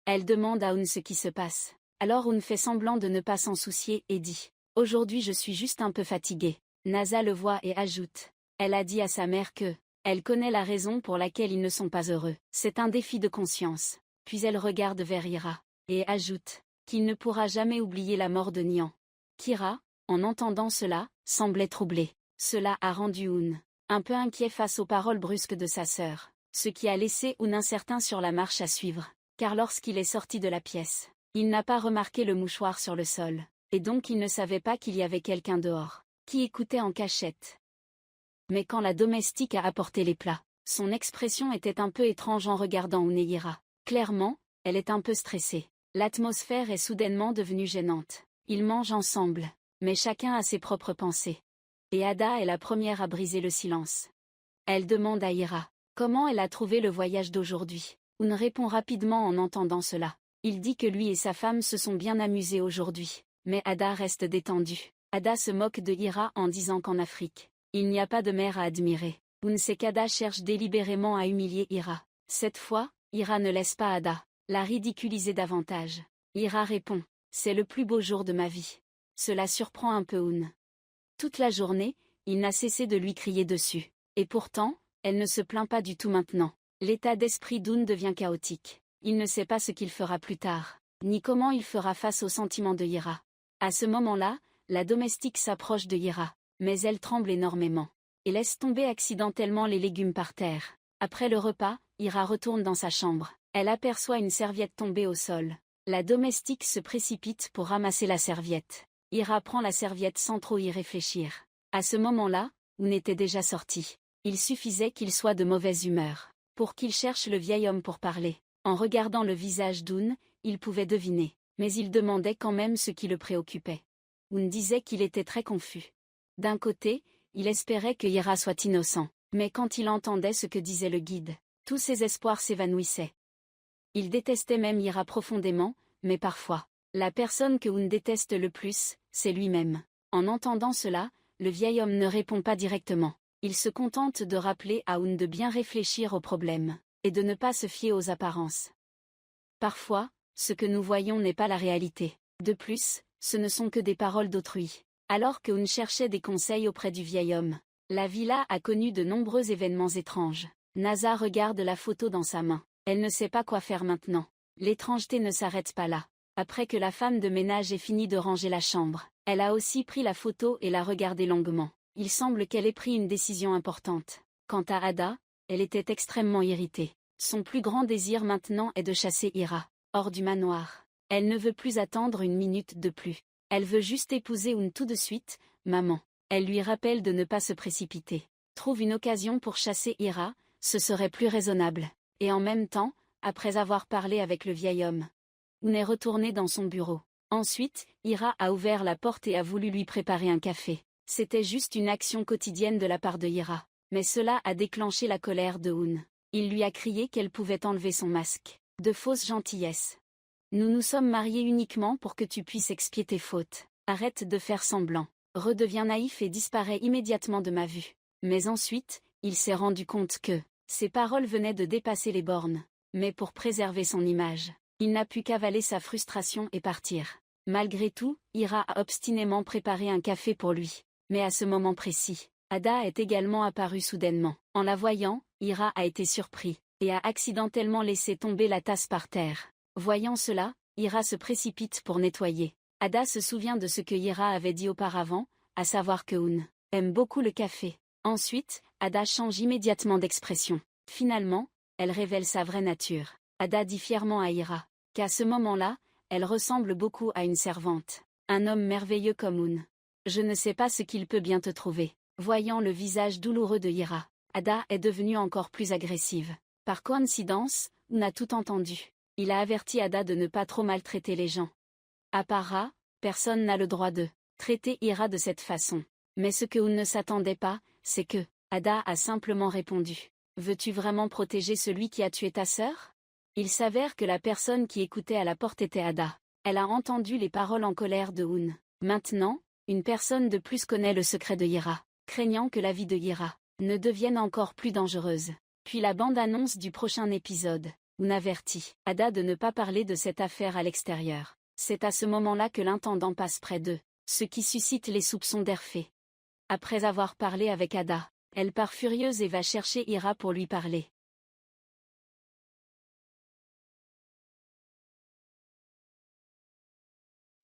Elle demande à Oun ce qui se passe. Alors Oun fait semblant de ne pas s'en soucier et dit « Aujourd'hui je suis juste un peu fatigué ». Naza le voit et ajoute. Elle a dit à sa mère que elle connaît la raison pour laquelle ils ne sont pas heureux. C'est un défi de conscience. Puis elle regarde vers Ira et ajoute qu'il ne pourra jamais oublier la mort de Nian. Kira, en entendant cela, semblait troublée. Cela a rendu Oun un peu inquiet face aux paroles brusques de sa sœur. Ce qui a laissé Oun incertain sur la marche à suivre, car lorsqu'il est sorti de la pièce, il n'a pas remarqué le mouchoir sur le sol, et donc il ne savait pas qu'il y avait quelqu'un dehors, qui écoutait en cachette. Mais quand la domestique a apporté les plats, son expression était un peu étrange en regardant Oun et Ira. Clairement, elle est un peu stressée. L'atmosphère est soudainement devenue gênante. Ils mangent ensemble, mais chacun a ses propres pensées. Et Ada est la première à briser le silence. Elle demande à Ira comment elle a trouvé le voyage d'aujourd'hui. Oun répond rapidement en entendant cela. Il dit que lui et sa femme se sont bien amusés aujourd'hui. Mais Ada reste détendue. Ada se moque de Ira en disant qu'en Afrique, il n'y a pas de mer à admirer. Oun sait qu'Ada cherche délibérément à humilier Ira. Cette fois, Ira ne laisse pas Ada la ridiculiser davantage. Ira répond, c'est le plus beau jour de ma vie. Cela surprend un peu Oun. Toute la journée, il n'a cessé de lui crier dessus. Et pourtant, elle ne se plaint pas du tout maintenant. L'état d'esprit d'Oun devient chaotique. Il ne sait pas ce qu'il fera plus tard, ni comment il fera face aux sentiments de Ira. À ce moment-là, la domestique s'approche de Ira, mais elle tremble énormément, et laisse tomber accidentellement les légumes par terre. Après le repas, Ira retourne dans sa chambre. Elle aperçoit une serviette tombée au sol. La domestique se précipite pour ramasser la serviette. Ira prend la serviette sans trop y réfléchir. À ce moment-là, Oun était déjà sorti. Il suffisait qu'il soit de mauvaise humeur pour qu'il cherche le vieil homme pour parler. En regardant le visage d'Oun, il pouvait deviner, mais il demandait quand même ce qui le préoccupait. Oun disait qu'il était très confus. D'un côté, il espérait que Ira soit innocent, mais quand il entendait ce que disait le guide, tous ses espoirs s'évanouissaient. Il détestait même Ira profondément, mais parfois, la personne que Oun déteste le plus, c'est lui-même. En entendant cela, le vieil homme ne répond pas directement. Il se contente de rappeler à Oun de bien réfléchir au problème, et de ne pas se fier aux apparences. Parfois, ce que nous voyons n'est pas la réalité. De plus, ce ne sont que des paroles d'autrui. Alors que Oun cherchait des conseils auprès du vieil homme, La villa a connu de nombreux événements étranges. Naza regarde la photo dans sa main. Elle ne sait pas quoi faire maintenant. L'étrangeté ne s'arrête pas là. Après que la femme de ménage ait fini de ranger la chambre, elle a aussi pris la photo et l'a regardée longuement. Il semble qu'elle ait pris une décision importante. Quant à Ada, elle était extrêmement irritée. Son plus grand désir maintenant est de chasser Ira hors du manoir. Elle ne veut plus attendre une minute de plus. Elle veut juste épouser Oun tout de suite, maman. Elle lui rappelle de ne pas se précipiter. Trouve une occasion pour chasser Ira, ce serait plus raisonnable. Et en même temps, après avoir parlé avec le vieil homme, Oun est retourné dans son bureau. Ensuite, Ira a ouvert la porte et a voulu lui préparer un café. C'était juste une action quotidienne de la part de Ira. Mais cela a déclenché la colère de Oun. Il lui a crié qu'elle pouvait enlever son masque. De fausse gentillesse. Nous nous sommes mariés uniquement pour que tu puisses expier tes fautes. Arrête de faire semblant. Redevient naïf et disparaît immédiatement de ma vue. Mais ensuite, il s'est rendu compte que ses paroles venaient de dépasser les bornes. Mais pour préserver son image, il n'a pu qu'avaler sa frustration et partir. Malgré tout, Ira a obstinément préparé un café pour lui. Mais à ce moment précis, Ada est également apparue soudainement. En la voyant, Ira a été surpris, et a accidentellement laissé tomber la tasse par terre. Voyant cela, Ira se précipite pour nettoyer. Ada se souvient de ce que Ira avait dit auparavant, à savoir que Oun aime beaucoup le café. Ensuite, Ada change immédiatement d'expression. Finalement, elle révèle sa vraie nature. Ada dit fièrement à Ira qu'à ce moment-là, elle ressemble beaucoup à une servante. Un homme merveilleux comme Oun. Je ne sais pas ce qu'il peut bien te trouver. Voyant le visage douloureux de Ira, Ada est devenue encore plus agressive. Par coïncidence, Oun a tout entendu. Il a averti Ada de ne pas trop maltraiter les gens. À part Ra, personne n'a le droit de traiter Ira de cette façon. Mais ce que Oun ne s'attendait pas, c'est que Ada a simplement répondu. Veux-tu vraiment protéger celui qui a tué ta sœur? Il s'avère que la personne qui écoutait à la porte était Ada. Elle a entendu les paroles en colère de Oun. Maintenant, une personne de plus connaît le secret de Ira, craignant que la vie de Ira ne devienne encore plus dangereuse. Puis la bande-annonce du prochain épisode. Oun avertit Ada de ne pas parler de cette affaire à l'extérieur. C'est à ce moment-là que l'intendant passe près d'eux, ce qui suscite les soupçons d'Herfé. Après avoir parlé avec Ada, elle part furieuse et va chercher Ira pour lui parler.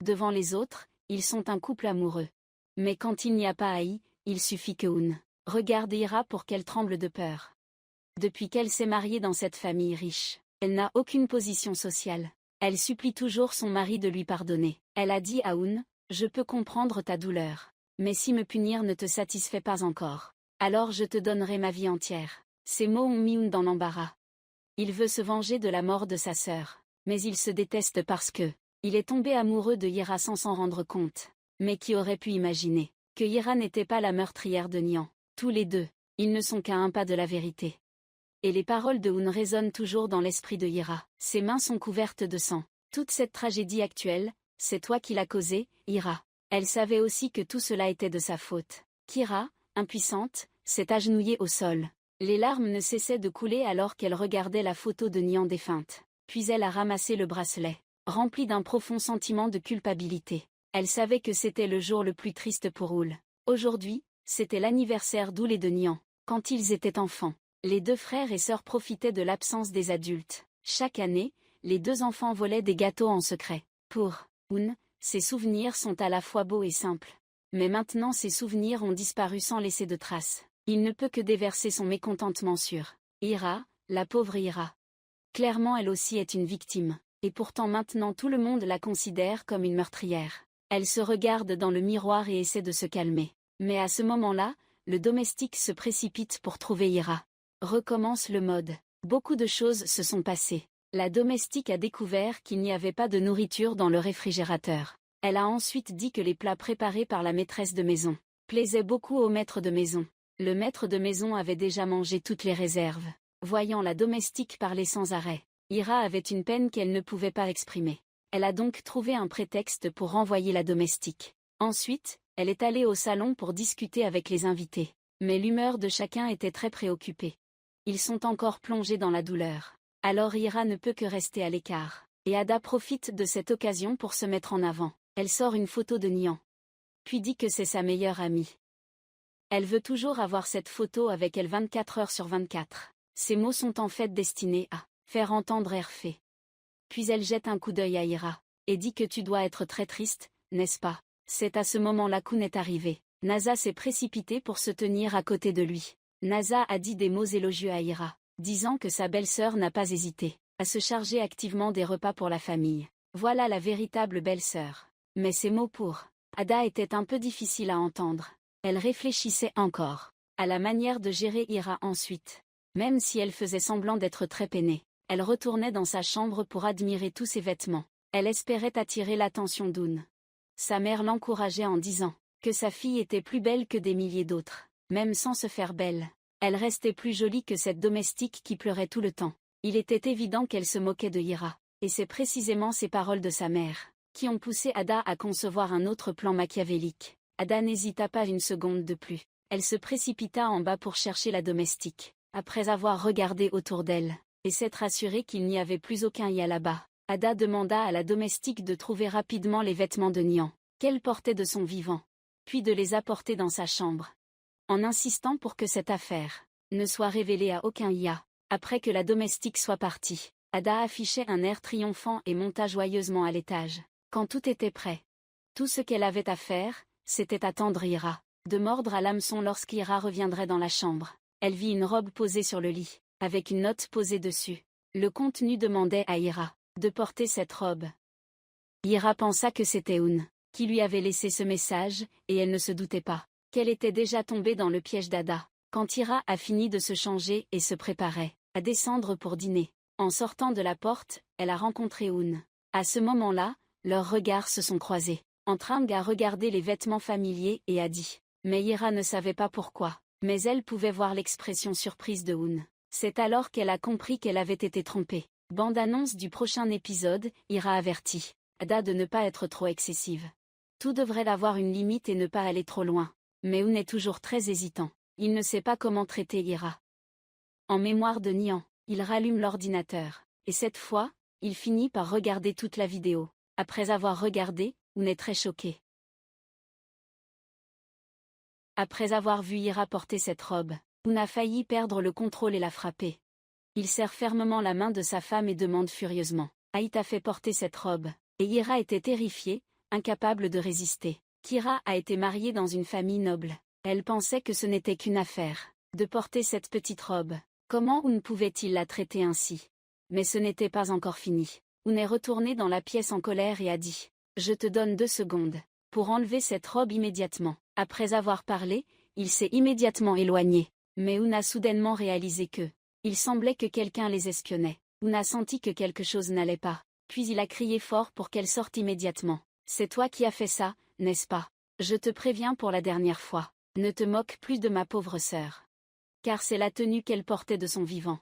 Devant les autres, ils sont un couple amoureux. Mais quand il n'y a pas haï, il suffit que Oun regarde Ira pour qu'elle tremble de peur. Depuis qu'elle s'est mariée dans cette famille riche, elle n'a aucune position sociale. Elle supplie toujours son mari de lui pardonner. Elle a dit à Oun, « Je peux comprendre ta douleur. Mais si me punir ne te satisfait pas encore, alors je te donnerai ma vie entière. » Ces mots ont mis Oun dans l'embarras. Il veut se venger de la mort de sa sœur. Mais il se déteste parce que il est tombé amoureux de Ira sans s'en rendre compte. Mais qui aurait pu imaginer que Ira n'était pas la meurtrière de Nian? Tous les deux, ils ne sont qu'à un pas de la vérité. Et les paroles de Oun résonnent toujours dans l'esprit de Ira. Ses mains sont couvertes de sang. Toute cette tragédie actuelle, c'est toi qui l'as causée, Ira. Elle savait aussi que tout cela était de sa faute. Kira, impuissante, s'est agenouillée au sol. Les larmes ne cessaient de couler alors qu'elle regardait la photo de Nian défunte. Puis elle a ramassé le bracelet, rempli d'un profond sentiment de culpabilité. Elle savait que c'était le jour le plus triste pour Oul. Aujourd'hui, c'était l'anniversaire d'Oul et de Nian. Quand ils étaient enfants, les deux frères et sœurs profitaient de l'absence des adultes. Chaque année, les deux enfants volaient des gâteaux en secret. Pour Oun, ses souvenirs sont à la fois beaux et simples. Mais maintenant ces souvenirs ont disparu sans laisser de traces. Il ne peut que déverser son mécontentement sur Ira, la pauvre Ira. Clairement elle aussi est une victime. Et pourtant maintenant tout le monde la considère comme une meurtrière. Elle se regarde dans le miroir et essaie de se calmer. Mais à ce moment-là, le domestique se précipite pour trouver Ira. Recommence le mode. Beaucoup de choses se sont passées. La domestique a découvert qu'il n'y avait pas de nourriture dans le réfrigérateur. Elle a ensuite dit que les plats préparés par la maîtresse de maison plaisaient beaucoup au maître de maison. Le maître de maison avait déjà mangé toutes les réserves. Voyant la domestique parler sans arrêt, Ira avait une peine qu'elle ne pouvait pas exprimer. Elle a donc trouvé un prétexte pour renvoyer la domestique. Ensuite, elle est allée au salon pour discuter avec les invités. Mais l'humeur de chacun était très préoccupée. Ils sont encore plongés dans la douleur. Alors Ira ne peut que rester à l'écart. Et Ada profite de cette occasion pour se mettre en avant. Elle sort une photo de Nian. Puis dit que c'est sa meilleure amie. Elle veut toujours avoir cette photo avec elle 24 heures sur 24. Ces mots sont en fait destinés à faire entendre Hervé. Puis elle jette un coup d'œil à Ira, et dit que tu dois être très triste, n'est-ce pas? C'est à ce moment-là qu'Oun est arrivé. Naza s'est précipitée pour se tenir à côté de lui. Naza a dit des mots élogieux à Ira, disant que sa belle-sœur n'a pas hésité à se charger activement des repas pour la famille. Voilà la véritable belle-sœur. Mais ces mots pour Ada étaient un peu difficiles à entendre. Elle réfléchissait encore à la manière de gérer Ira ensuite. Même si elle faisait semblant d'être très peinée, elle retournait dans sa chambre pour admirer tous ses vêtements. Elle espérait attirer l'attention d'Oun. Sa mère l'encourageait en disant que sa fille était plus belle que des milliers d'autres. Même sans se faire belle, elle restait plus jolie que cette domestique qui pleurait tout le temps. Il était évident qu'elle se moquait de Ira, et c'est précisément ces paroles de sa mère qui ont poussé Ada à concevoir un autre plan machiavélique. Ada n'hésita pas une seconde de plus. Elle se précipita en bas pour chercher la domestique, après avoir regardé autour d'elle, et s'être assurée qu'il n'y avait plus aucun Ia là-bas. Ada demanda à la domestique de trouver rapidement les vêtements de Nian, qu'elle portait de son vivant, puis de les apporter dans sa chambre. En insistant pour que cette affaire ne soit révélée à aucun Ia. Après que la domestique soit partie, Ada affichait un air triomphant et monta joyeusement à l'étage. Quand tout était prêt, tout ce qu'elle avait à faire, c'était attendre Ira, de mordre à l'hameçon lorsqu'Ira reviendrait dans la chambre. Elle vit une robe posée sur le lit, avec une note posée dessus. Le contenu demandait à Ira de porter cette robe. Ira pensa que c'était Oun qui lui avait laissé ce message, et elle ne se doutait pas qu'elle était déjà tombée dans le piège d'Ada. Quand Ira a fini de se changer et se préparait à descendre pour dîner, en sortant de la porte, elle a rencontré Oun. À ce moment-là, leurs regards se sont croisés. Entrang a regardé les vêtements familiers et a dit. Mais Ira ne savait pas pourquoi, mais elle pouvait voir l'expression surprise de Oun. C'est alors qu'elle a compris qu'elle avait été trompée. Bande-annonce du prochain épisode, Ira avertit Ada de ne pas être trop excessive. Tout devrait avoir une limite et ne pas aller trop loin. Mais Oun est toujours très hésitant. Il ne sait pas comment traiter Ira. En mémoire de Nian, il rallume l'ordinateur. Et cette fois, il finit par regarder toute la vidéo. Après avoir regardé, Oun est très choqué. Après avoir vu Ira porter cette robe, Oun a failli perdre le contrôle et la frapper. Il serre fermement la main de sa femme et demande furieusement. Aïe t'a fait porter cette robe. Et Ira était terrifiée, incapable de résister. Kira a été mariée dans une famille noble. Elle pensait que ce n'était qu'une affaire de porter cette petite robe. Comment Oun pouvait-il la traiter ainsi? Mais ce n'était pas encore fini. Oun est retourné dans la pièce en colère et a dit « Je te donne 2 secondes pour enlever cette robe immédiatement ». Après avoir parlé, il s'est immédiatement éloigné. Mais Oun a soudainement réalisé que il semblait que quelqu'un les espionnait. Oun a senti que quelque chose n'allait pas. Puis il a crié fort pour qu'elle sorte immédiatement. « C'est toi qui as fait ça, n'est-ce pas? Je te préviens pour la dernière fois. Ne te moque plus de ma pauvre sœur. Car c'est la tenue qu'elle portait de son vivant.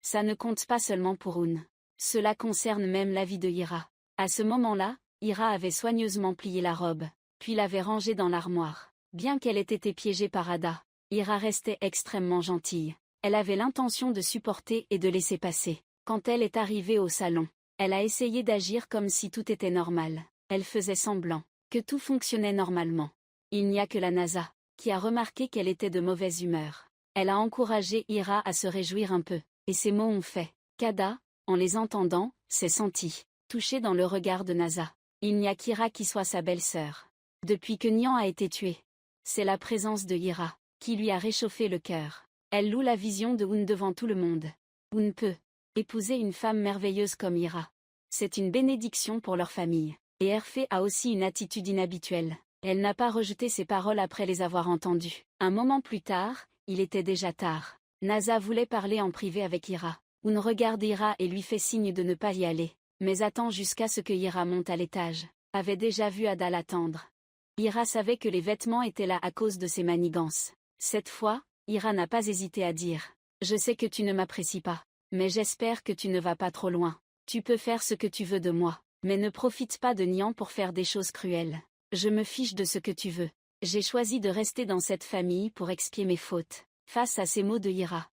Ça ne compte pas seulement pour Oun. Cela concerne même la vie de Ira. » À ce moment-là, Ira avait soigneusement plié la robe, puis l'avait rangée dans l'armoire. Bien qu'elle ait été piégée par Ada, Ira restait extrêmement gentille. Elle avait l'intention de supporter et de laisser passer. Quand elle est arrivée au salon, elle a essayé d'agir comme si tout était normal. Elle faisait semblant que tout fonctionnait normalement. Il n'y a que la NASA qui a remarqué qu'elle était de mauvaise humeur. Elle a encouragé Ira à se réjouir un peu, et ces mots ont fait qu'Ada, en les entendant, s'est sentie touchée dans le regard de NASA. Il n'y a qu'Ira qui soit sa belle-sœur. Depuis que Nian a été tué, c'est la présence de Ira qui lui a réchauffé le cœur. Elle loue la vision de Oun devant tout le monde. Oun peut épouser une femme merveilleuse comme Ira. C'est une bénédiction pour leur famille. Et Hervé a aussi une attitude inhabituelle. Elle n'a pas rejeté ses paroles après les avoir entendues. Un moment plus tard, il était déjà tard. NASA voulait parler en privé avec Ira. Oun regarde Ira et lui fait signe de ne pas y aller, mais attend jusqu'à ce que Ira monte à l'étage. Avait déjà vu Ada l'attendre. Ira savait que les vêtements étaient là à cause de ses manigances. Cette fois, Ira n'a pas hésité à dire « Je sais que tu ne m'apprécies pas, mais j'espère que tu ne vas pas trop loin. Tu peux faire ce que tu veux de moi, mais ne profite pas de Nian pour faire des choses cruelles. Je me fiche de ce que tu veux. J'ai choisi de rester dans cette famille pour expier mes fautes. » Face à ces mots de Ira,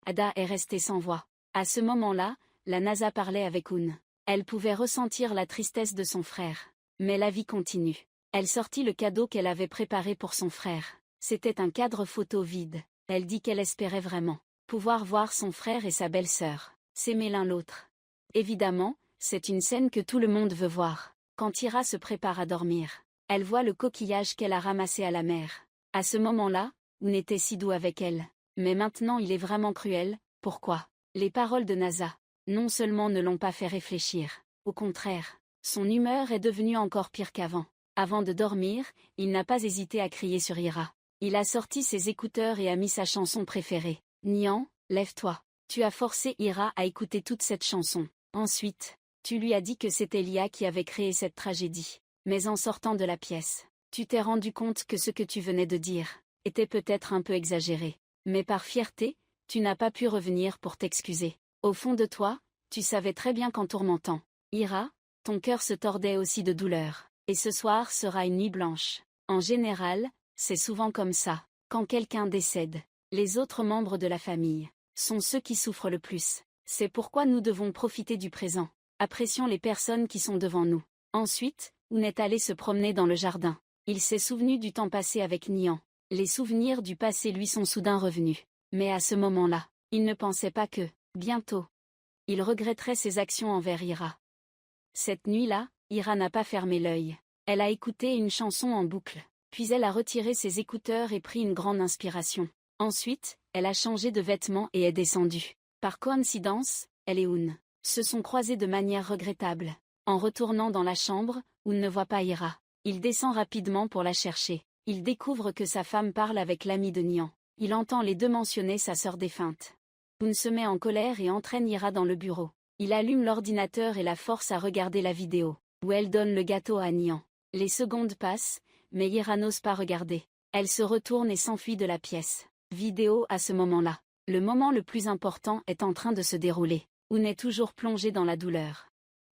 Ada est restée sans voix. À ce moment-là, la NASA parlait avec Oun. Elle pouvait ressentir la tristesse de son frère. Mais la vie continue. Elle sortit le cadeau qu'elle avait préparé pour son frère. C'était un cadre photo vide. Elle dit qu'elle espérait vraiment pouvoir voir son frère et sa belle-sœur s'aimer l'un l'autre. Évidemment, c'est une scène que tout le monde veut voir. Quand Ira se prépare à dormir, elle voit le coquillage qu'elle a ramassé à la mer. À ce moment-là, Hoon était si doux avec elle. Mais maintenant il est vraiment cruel. Pourquoi? Les paroles de Nasa, non seulement ne l'ont pas fait réfléchir, au contraire, son humeur est devenue encore pire qu'avant. Avant de dormir, il n'a pas hésité à crier sur Ira. Il a sorti ses écouteurs et a mis sa chanson préférée. Nian, lève-toi. Tu as forcé Ira à écouter toute cette chanson. Ensuite, tu lui as dit que c'était Lia qui avait créé cette tragédie. Mais en sortant de la pièce, tu t'es rendu compte que ce que tu venais de dire était peut-être un peu exagéré. Mais par fierté, tu n'as pas pu revenir pour t'excuser. Au fond de toi, tu savais très bien qu'en tourmentant Ira, ton cœur se tordait aussi de douleur. Et ce soir sera une nuit blanche. En général, c'est souvent comme ça. Quand quelqu'un décède, les autres membres de la famille sont ceux qui souffrent le plus. C'est pourquoi nous devons profiter du présent. Apprécions les personnes qui sont devant nous. Ensuite, Hoon est allé se promener dans le jardin. Il s'est souvenu du temps passé avec Nian. Les souvenirs du passé lui sont soudain revenus. Mais à ce moment-là, il ne pensait pas que, bientôt, il regretterait ses actions envers Ira. Cette nuit-là, Ira n'a pas fermé l'œil. Elle a écouté une chanson en boucle. Puis elle a retiré ses écouteurs et pris une grande inspiration. Ensuite, elle a changé de vêtements et est descendue. Par coïncidence, elle et Hoon se sont croisés de manière regrettable. En retournant dans la chambre, Hoon ne voit pas Ira. Il descend rapidement pour la chercher. Il découvre que sa femme parle avec l'ami de Nian. Il entend les deux mentionner sa sœur défunte. Hoon se met en colère et entraîne Ira dans le bureau. Il allume l'ordinateur et la force à regarder la vidéo, où elle donne le gâteau à Nian. Les secondes passent, mais Ira n'ose pas regarder. Elle se retourne et s'enfuit de la pièce. Vidéo à ce moment-là. Le moment le plus important est en train de se dérouler. Hoon est toujours plongé dans la douleur.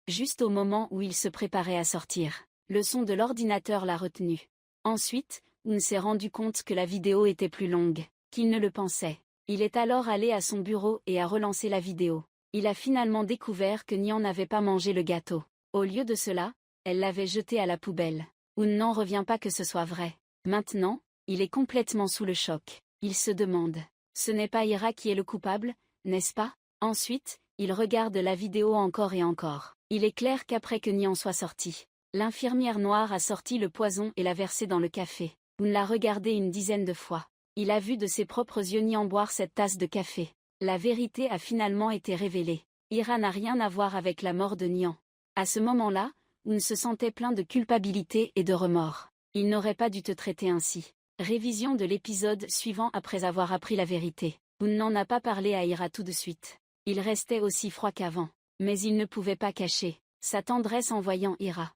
Juste au moment où il se préparait à sortir, le son de l'ordinateur l'a retenu. Ensuite, Hoon s'est rendu compte que la vidéo était plus longue qu'il ne le pensait. Il est alors allé à son bureau et a relancé la vidéo. Il a finalement découvert que Nian n'avait pas mangé le gâteau. Au lieu de cela, elle l'avait jeté à la poubelle. Hoon n'en revient pas que ce soit vrai. Maintenant, il est complètement sous le choc. Il se demande, ce n'est pas Ira qui est le coupable, n'est-ce pas? Ensuite, il regarde la vidéo encore et encore. Il est clair qu'après que Nian soit sorti, l'infirmière noire a sorti le poison et l'a versé dans le café. Hoon l'a regardé une dizaine de fois. Il a vu de ses propres yeux Nian boire cette tasse de café. La vérité a finalement été révélée. Ira n'a rien à voir avec la mort de Nian. À ce moment-là, Hoon se sentait plein de culpabilité et de remords. Il n'aurait pas dû te traiter ainsi. Révision de l'épisode suivant. Après avoir appris la vérité, Hoon n'en a pas parlé à Ira tout de suite. Il restait aussi froid qu'avant. Mais il ne pouvait pas cacher sa tendresse en voyant Ira.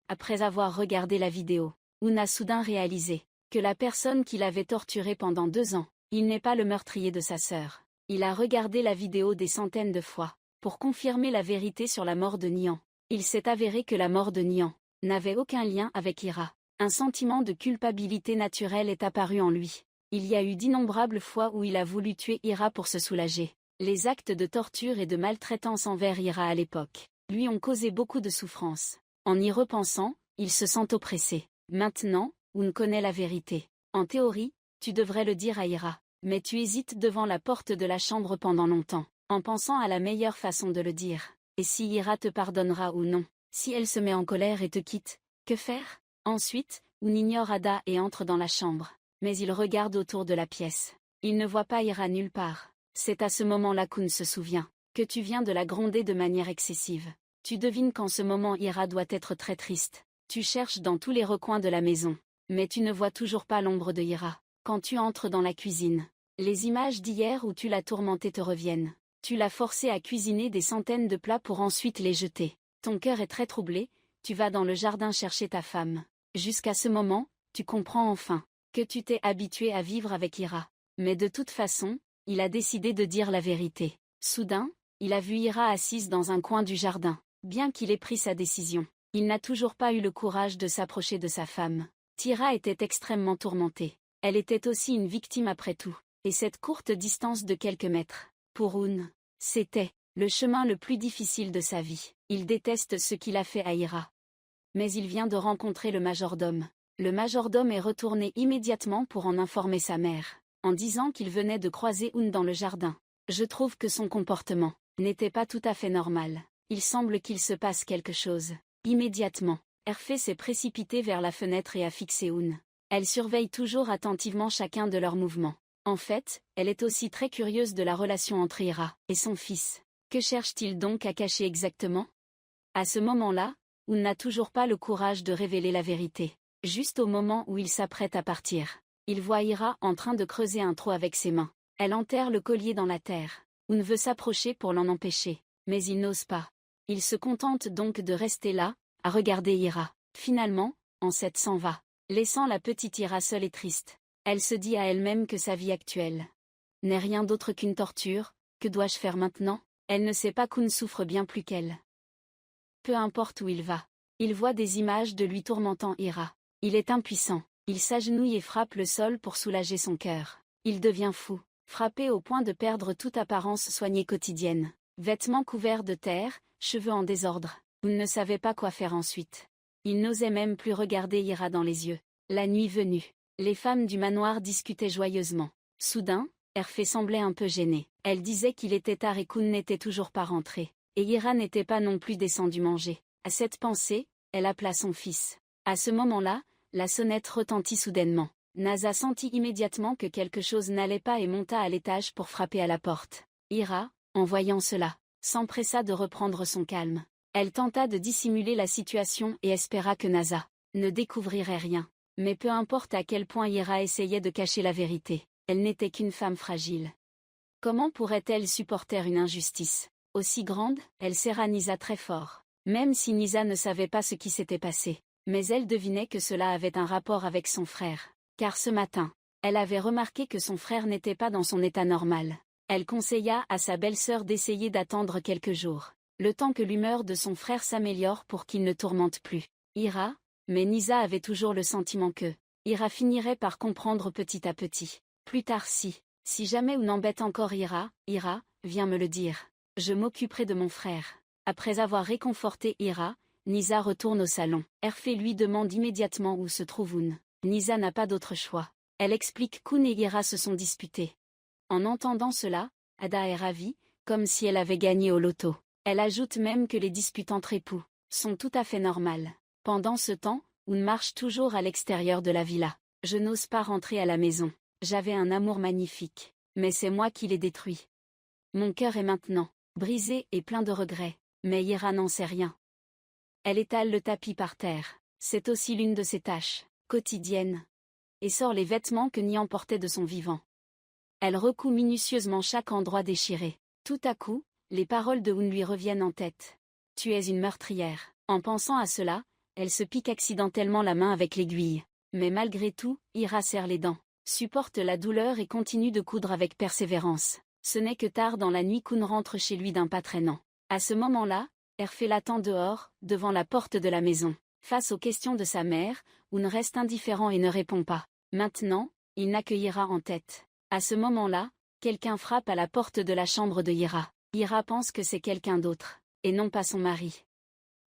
Après avoir regardé la vidéo, Hoon a soudain réalisé que la personne qui l'avait torturé pendant 2 ans, il n'est pas le meurtrier de sa sœur. Il a regardé la vidéo des centaines de fois pour confirmer la vérité sur la mort de Nian. Il s'est avéré que la mort de Nian n'avait aucun lien avec Ira. Un sentiment de culpabilité naturelle est apparu en lui. Il y a eu d'innombrables fois où il a voulu tuer Ira pour se soulager. Les actes de torture et de maltraitance envers Ira à l'époque lui ont causé beaucoup de souffrance. En y repensant, il se sent oppressé. Maintenant, Hoon connaît la vérité. En théorie, tu devrais le dire à Ira, mais tu hésites devant la porte de la chambre pendant longtemps, en pensant à la meilleure façon de le dire. Et si Ira te pardonnera ou non? Si elle se met en colère et te quitte, que faire? Ensuite, Hoon ignore Ada et entre dans la chambre. Mais il regarde autour de la pièce. Il ne voit pas Ira nulle part. C'est à ce moment-là qu'Hoon se souvient que tu viens de la gronder de manière excessive. Tu devines qu'en ce moment Ira doit être très triste. Tu cherches dans tous les recoins de la maison. Mais tu ne vois toujours pas l'ombre de Ira. Quand tu entres dans la cuisine, les images d'hier où tu l'as tourmentée te reviennent. Tu l'as forcée à cuisiner des centaines de plats pour ensuite les jeter. Ton cœur est très troublé, tu vas dans le jardin chercher ta femme. Jusqu'à ce moment, tu comprends enfin que tu t'es habitué à vivre avec Ira. Mais de toute façon, il a décidé de dire la vérité. Soudain, il a vu Ira assise dans un coin du jardin. Bien qu'il ait pris sa décision, il n'a toujours pas eu le courage de s'approcher de sa femme. Ira était extrêmement tourmentée. Elle était aussi une victime après tout. Et cette courte distance de quelques mètres, pour Hoon, c'était le chemin le plus difficile de sa vie. Il déteste ce qu'il a fait à Ira. Mais il vient de rencontrer le majordome. Le majordome est retourné immédiatement pour en informer sa mère, en disant qu'il venait de croiser Un dans le jardin. Je trouve que son comportement n'était pas tout à fait normal. Il semble qu'il se passe quelque chose. Immédiatement, Hervé s'est précipité vers la fenêtre et a fixé Un. Elle surveille toujours attentivement chacun de leurs mouvements. En fait, elle est aussi très curieuse de la relation entre Ira et son fils. Que cherche-t-il donc à cacher exactement? À ce moment-là, Un n'a toujours pas le courage de révéler la vérité. Juste au moment où il s'apprête à partir, il voit Ira en train de creuser un trou avec ses mains. Elle enterre le collier dans la terre. Un veut s'approcher pour l'en empêcher, mais il n'ose pas. Il se contente donc de rester là, à regarder Ira. Finalement, Ansette s'en va, laissant la petite Ira seule et triste. Elle se dit à elle-même que sa vie actuelle n'est rien d'autre qu'une torture. Que dois-je faire maintenant? Elle ne sait pas qu'Un souffre bien plus qu'elle. Peu importe où il va, il voit des images de lui tourmentant Ira. Il est impuissant, il s'agenouille et frappe le sol pour soulager son cœur. Il devient fou, frappé au point de perdre toute apparence soignée quotidienne. Vêtements couverts de terre, cheveux en désordre. Un ne savait pas quoi faire ensuite. Il n'osait même plus regarder Ira dans les yeux. La nuit venue, les femmes du manoir discutaient joyeusement. Soudain, Hervé semblait un peu gêné. Elle disait qu'il était tard et qu'Un n'était toujours pas rentré. Et Ira n'était pas non plus descendu manger. À cette pensée, elle appela son fils. À ce moment-là, la sonnette retentit soudainement. Naza sentit immédiatement que quelque chose n'allait pas et monta à l'étage pour frapper à la porte. Ira, en voyant cela, s'empressa de reprendre son calme. Elle tenta de dissimuler la situation et espéra que Naza ne découvrirait rien. Mais peu importe à quel point Ira essayait de cacher la vérité, elle n'était qu'une femme fragile. Comment pourrait-elle supporter une injustice aussi grande? Elle serra Nisa très fort. Même si Nisa ne savait pas ce qui s'était passé, mais elle devinait que cela avait un rapport avec son frère. Car ce matin, elle avait remarqué que son frère n'était pas dans son état normal. Elle conseilla à sa belle-sœur d'essayer d'attendre quelques jours, le temps que l'humeur de son frère s'améliore pour qu'il ne tourmente plus Ira, mais Nisa avait toujours le sentiment que Ira finirait par comprendre petit à petit. Plus tard si jamais On embête encore Ira, viens me le dire. Je m'occuperai de mon frère. Après avoir réconforté Ira, Nisa retourne au salon. Hervé lui demande immédiatement où se trouve Un. Nisa n'a pas d'autre choix. Elle explique qu'Un et Ira se sont disputés. En entendant cela, Ada est ravie, comme si elle avait gagné au loto. Elle ajoute même que les disputes entre époux sont tout à fait normales. Pendant ce temps, Un marche toujours à l'extérieur de la villa. Je n'ose pas rentrer à la maison. J'avais un amour magnifique, mais c'est moi qui l'ai détruit. Mon cœur est maintenant brisé et plein de regrets, mais Ira n'en sait rien. Elle étale le tapis par terre. C'est aussi l'une de ses tâches quotidiennes. Et sort les vêtements que Nian portait de son vivant. Elle recoud minutieusement chaque endroit déchiré. Tout à coup, les paroles de Un lui reviennent en tête. Tu es une meurtrière. En pensant à cela, elle se pique accidentellement la main avec l'aiguille. Mais malgré tout, Ira serre les dents, supporte la douleur et continue de coudre avec persévérance. Ce n'est que tard dans la nuit qu'Un rentre chez lui d'un pas traînant. À ce moment-là, Hervé l'attend dehors, devant la porte de la maison. Face aux questions de sa mère, Un reste indifférent et ne répond pas. Maintenant, il n'accueillera en tête. À ce moment-là, quelqu'un frappe à la porte de la chambre de Ira. Ira pense que c'est quelqu'un d'autre, et non pas son mari.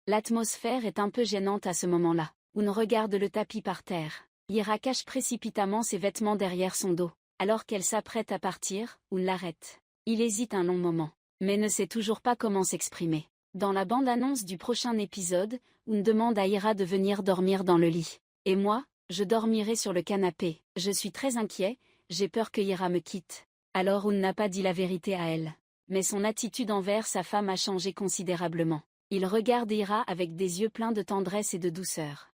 L'atmosphère est un peu gênante à ce moment-là. Un regarde le tapis par terre. Ira cache précipitamment ses vêtements derrière son dos. Alors qu'elle s'apprête à partir, Un l'arrête. Il hésite un long moment, mais ne sait toujours pas comment s'exprimer. Dans la bande-annonce du prochain épisode, Un demande à Ira de venir dormir dans le lit. Et moi, je dormirai sur le canapé. Je suis très inquiet, j'ai peur que Ira me quitte. Alors Un n'a pas dit la vérité à elle. Mais son attitude envers sa femme a changé considérablement. Il regarde Ira avec des yeux pleins de tendresse et de douceur.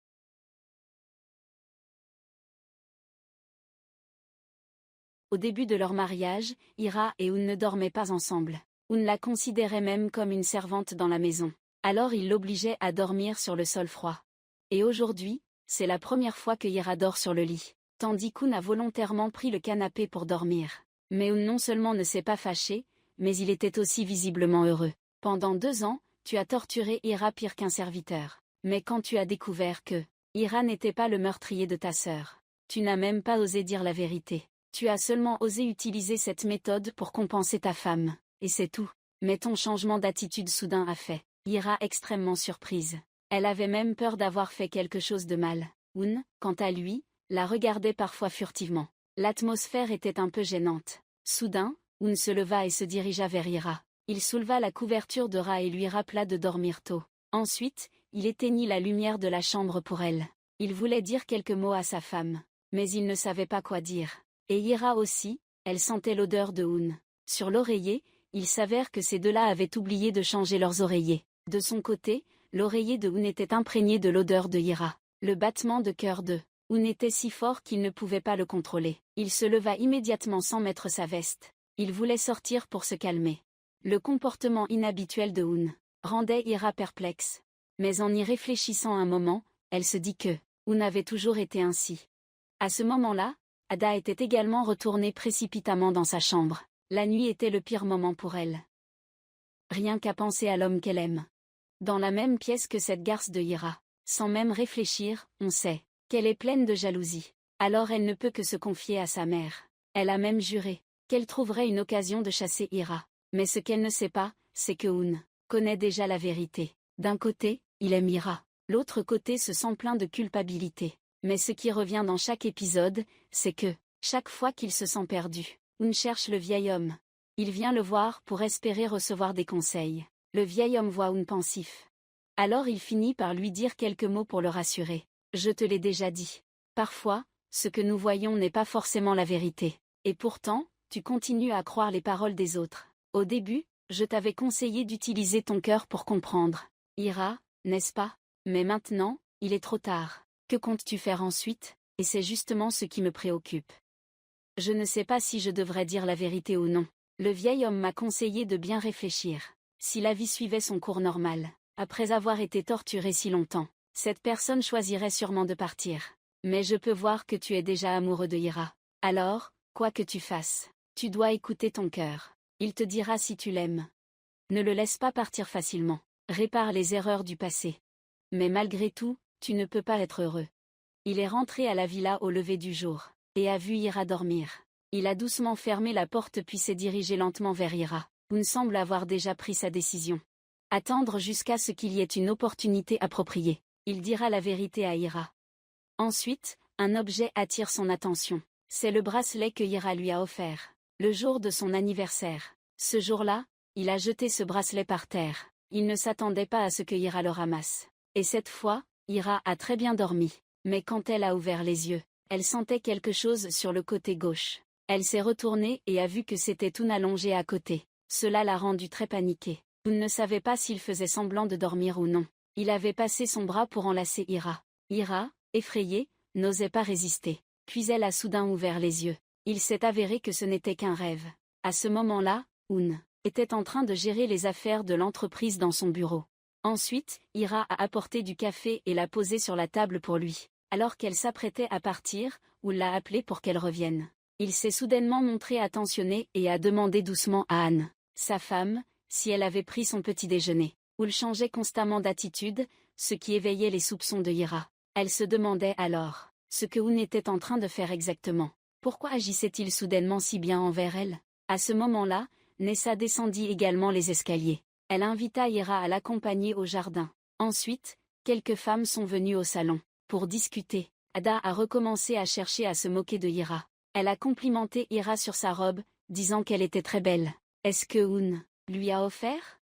Au début de leur mariage, Ira et Un ne dormaient pas ensemble. Un la considérait même comme une servante dans la maison. Alors il l'obligeait à dormir sur le sol froid. Et aujourd'hui, c'est la première fois que Ira dort sur le lit, tandis qu'Un a volontairement pris le canapé pour dormir. Mais Un non seulement ne s'est pas fâché, mais il était aussi visiblement heureux. Pendant 2 ans, tu as torturé Ira pire qu'un serviteur. Mais quand tu as découvert que Ira n'était pas le meurtrier de ta sœur, tu n'as même pas osé dire la vérité. Tu as seulement osé utiliser cette méthode pour compenser ta femme, et c'est tout. Mais ton changement d'attitude soudain a fait Ira extrêmement surprise. Elle avait même peur d'avoir fait quelque chose de mal. Un, quant à lui, la regardait parfois furtivement. L'atmosphère était un peu gênante. Soudain, Un se leva et se dirigea vers Ira. Il souleva la couverture de Ra et lui rappela de dormir tôt. Ensuite, il éteignit la lumière de la chambre pour elle. Il voulait dire quelques mots à sa femme, mais il ne savait pas quoi dire. Et Ira aussi, elle sentait l'odeur de Un. Sur l'oreiller, il s'avère que ces deux-là avaient oublié de changer leurs oreillers. De son côté, l'oreiller de Un était imprégné de l'odeur de Ira. Le battement de cœur de Un était si fort qu'il ne pouvait pas le contrôler. Il se leva immédiatement sans mettre sa veste. Il voulait sortir pour se calmer. Le comportement inhabituel de Un rendait Ira perplexe. Mais en y réfléchissant un moment, elle se dit que Un avait toujours été ainsi. À ce moment-là, Ada était également retournée précipitamment dans sa chambre. La nuit était le pire moment pour elle. Rien qu'à penser à l'homme qu'elle aime. Dans la même pièce que cette garce de Ira. Sans même réfléchir, on sait qu'elle est pleine de jalousie. Alors elle ne peut que se confier à sa mère. Elle a même juré qu'elle trouverait une occasion de chasser Ira. Mais ce qu'elle ne sait pas, c'est que Un connaît déjà la vérité. D'un côté, il aime Ira. L'autre côté se sent plein de culpabilité. Mais ce qui revient dans chaque épisode, c'est que, chaque fois qu'il se sent perdu, Un cherche le vieil homme. Il vient le voir pour espérer recevoir des conseils. Le vieil homme voit Un pensif. Alors il finit par lui dire quelques mots pour le rassurer. Je te l'ai déjà dit. Parfois, ce que nous voyons n'est pas forcément la vérité. Et pourtant, tu continues à croire les paroles des autres. Au début, je t'avais conseillé d'utiliser ton cœur pour comprendre. Ira, n'est-ce pas? Mais maintenant, il est trop tard. Que comptes-tu faire ensuite? Et c'est justement ce qui me préoccupe. Je ne sais pas si je devrais dire la vérité ou non. Le vieil homme m'a conseillé de bien réfléchir. Si la vie suivait son cours normal, après avoir été torturé si longtemps, cette personne choisirait sûrement de partir. Mais je peux voir que tu es déjà amoureux de Ira. Alors, quoi que tu fasses, tu dois écouter ton cœur. Il te dira si tu l'aimes. Ne le laisse pas partir facilement. Répare les erreurs du passé. Mais malgré tout, tu ne peux pas être heureux. Il est rentré à la villa au lever du jour, et a vu Ira dormir. Il a doucement fermé la porte puis s'est dirigé lentement vers Ira. Un semble avoir déjà pris sa décision. Attendre jusqu'à ce qu'il y ait une opportunité appropriée. Il dira la vérité à Ira. Ensuite, un objet attire son attention. C'est le bracelet que Ira lui a offert, le jour de son anniversaire. Ce jour-là, il a jeté ce bracelet par terre. Il ne s'attendait pas à ce que Ira le ramasse. Et cette fois, Ira a très bien dormi. Mais quand elle a ouvert les yeux, elle sentait quelque chose sur le côté gauche. Elle s'est retournée et a vu que c'était Un allongé à côté. Cela l'a rendue très paniquée. Un ne savait pas s'il faisait semblant de dormir ou non. Il avait passé son bras pour enlacer Ira. Ira, effrayée, n'osait pas résister. Puis elle a soudain ouvert les yeux. Il s'est avéré que ce n'était qu'un rêve. À ce moment-là, Un était en train de gérer les affaires de l'entreprise dans son bureau. Ensuite, Ira a apporté du café et l'a posé sur la table pour lui. Alors qu'elle s'apprêtait à partir, Un l'a appelé pour qu'elle revienne. Il s'est soudainement montré attentionné et a demandé doucement à Anne, sa femme, si elle avait pris son petit déjeuner. Un changeait constamment d'attitude, ce qui éveillait les soupçons de Ira. Elle se demandait alors ce que Un était en train de faire exactement. Pourquoi agissait-il soudainement si bien envers elle? À ce moment-là, Nessa descendit également les escaliers. Elle invita Ira à l'accompagner au jardin. Ensuite, quelques femmes sont venues au salon. Pour discuter, Ada a recommencé à chercher à se moquer de Ira. Elle a complimenté Ira sur sa robe, disant qu'elle était très belle. Est-ce que Un lui a offert?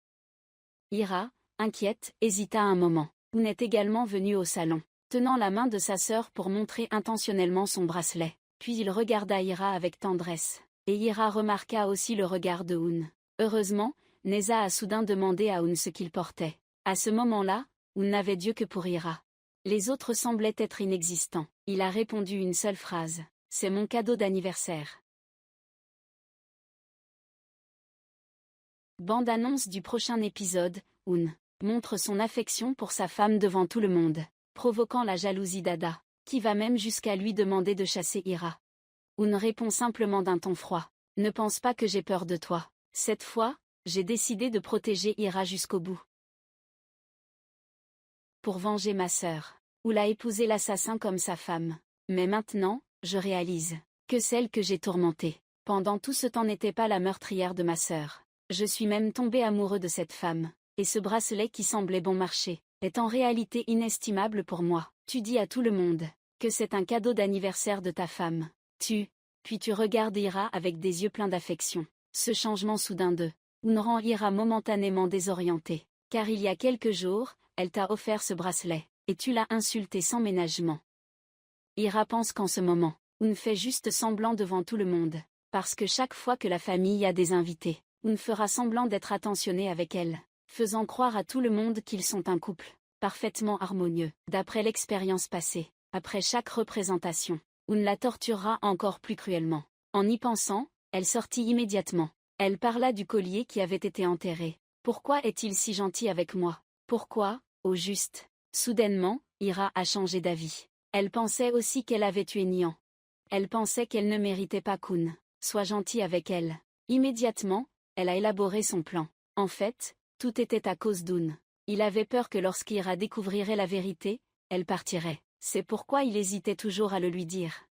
Ira, inquiète, hésita un moment. Un est également venu au salon, tenant la main de sa sœur pour montrer intentionnellement son bracelet. Puis il regarda Ira avec tendresse. Et Ira remarqua aussi le regard de Un. Heureusement, Nessa a soudain demandé à Un ce qu'il portait. À ce moment-là, Un n'avait d'yeux que pour Ira. Les autres semblaient être inexistants. Il a répondu une seule phrase. C'est mon cadeau d'anniversaire. Bande-annonce du prochain épisode, Un montre son affection pour sa femme devant tout le monde, provoquant la jalousie d'Ada, qui va même jusqu'à lui demander de chasser Ira. Un répond simplement d'un ton froid. Ne pense pas que j'ai peur de toi. Cette fois, j'ai décidé de protéger Ira jusqu'au bout. Pour venger ma sœur. Un a épousé l'assassin comme sa femme. Mais maintenant, je réalise que celle que j'ai tourmentée, pendant tout ce temps n'était pas la meurtrière de ma sœur. Je suis même tombé amoureux de cette femme. Et ce bracelet qui semblait bon marché, est en réalité inestimable pour moi. Tu dis à tout le monde que c'est un cadeau d'anniversaire de ta femme. Puis tu regardes Ira avec des yeux pleins d'affection. Ce changement soudain de Oun rend Ira momentanément désorientée. Car il y a quelques jours, elle t'a offert ce bracelet, et tu l'as insulté sans ménagement. Ira pense qu'en ce moment, Oun fait juste semblant devant tout le monde. Parce que chaque fois que la famille a des invités, Oun fera semblant d'être attentionné avec elle, faisant croire à tout le monde qu'ils sont un couple parfaitement harmonieux. D'après l'expérience passée, après chaque représentation, Oun la torturera encore plus cruellement. En y pensant, elle sortit immédiatement. Elle parla du collier qui avait été enterré. Pourquoi est-il si gentil avec moi? Pourquoi, au juste? Soudainement, Ira a changé d'avis. Elle pensait aussi qu'elle avait tué Nian. Elle pensait qu'elle ne méritait pas qu'Oun soit gentil avec elle. Immédiatement, elle a élaboré son plan. En fait, tout était à cause d'Oun. Il avait peur que lorsqu'Ira découvrirait la vérité, elle partirait. C'est pourquoi il hésitait toujours à le lui dire.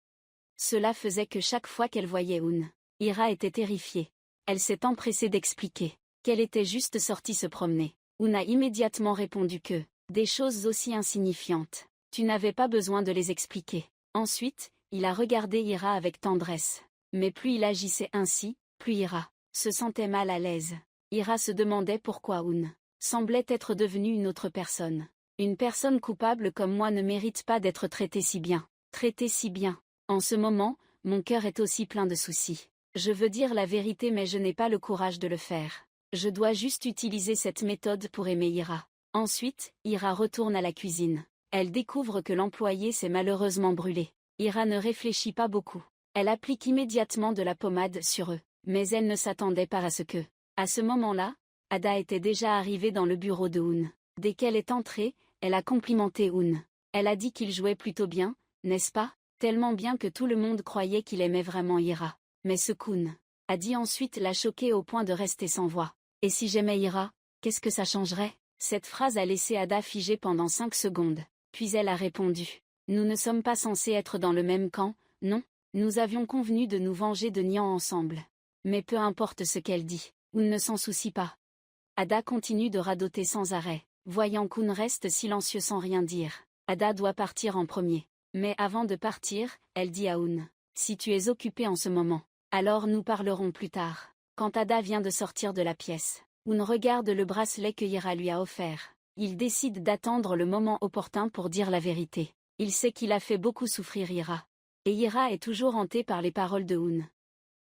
Cela faisait que chaque fois qu'elle voyait Oun, Ira était terrifiée. Elle s'est empressée d'expliquer qu'elle était juste sortie se promener. Oun a immédiatement répondu que des choses aussi insignifiantes, tu n'avais pas besoin de les expliquer. Ensuite, il a regardé Ira avec tendresse. Mais plus il agissait ainsi, plus Ira se sentait mal à l'aise. Ira se demandait pourquoi Oun semblait être devenu une autre personne. Une personne coupable comme moi ne mérite pas d'être traitée si bien. Traitée si bien. En ce moment, mon cœur est aussi plein de soucis. Je veux dire la vérité mais je n'ai pas le courage de le faire. Je dois juste utiliser cette méthode pour aimer Ira. Ensuite, Ira retourne à la cuisine. Elle découvre que l'employé s'est malheureusement brûlé. Ira ne réfléchit pas beaucoup. Elle applique immédiatement de la pommade sur eux. Mais elle ne s'attendait pas à ce que. À ce moment-là, Ada était déjà arrivée dans le bureau de Oun. Dès qu'elle est entrée, elle a complimenté Oun. Elle a dit qu'il jouait plutôt bien, n'est-ce pas? Tellement bien que tout le monde croyait qu'il aimait vraiment Ira. Mais ce qu'Oun a dit ensuite l'a choquée au point de rester sans voix. Et si j'aimais Ira, qu'est-ce que ça changerait? Cette phrase a laissé Ada figée pendant 5 secondes. Puis elle a répondu. Nous ne sommes pas censés être dans le même camp, non? Nous avions convenu de nous venger de Nian ensemble. Mais peu importe ce qu'elle dit, Oun ne s'en soucie pas. Ada continue de radoter sans arrêt. Voyant qu'Oun reste silencieux sans rien dire, Ada doit partir en premier. Mais avant de partir, elle dit à Oun, si tu es occupé en ce moment, alors nous parlerons plus tard. Quand Ada vient de sortir de la pièce, Oun regarde le bracelet que Ira lui a offert. Il décide d'attendre le moment opportun pour dire la vérité. Il sait qu'il a fait beaucoup souffrir Ira. Et Ira est toujours hantée par les paroles de Oun.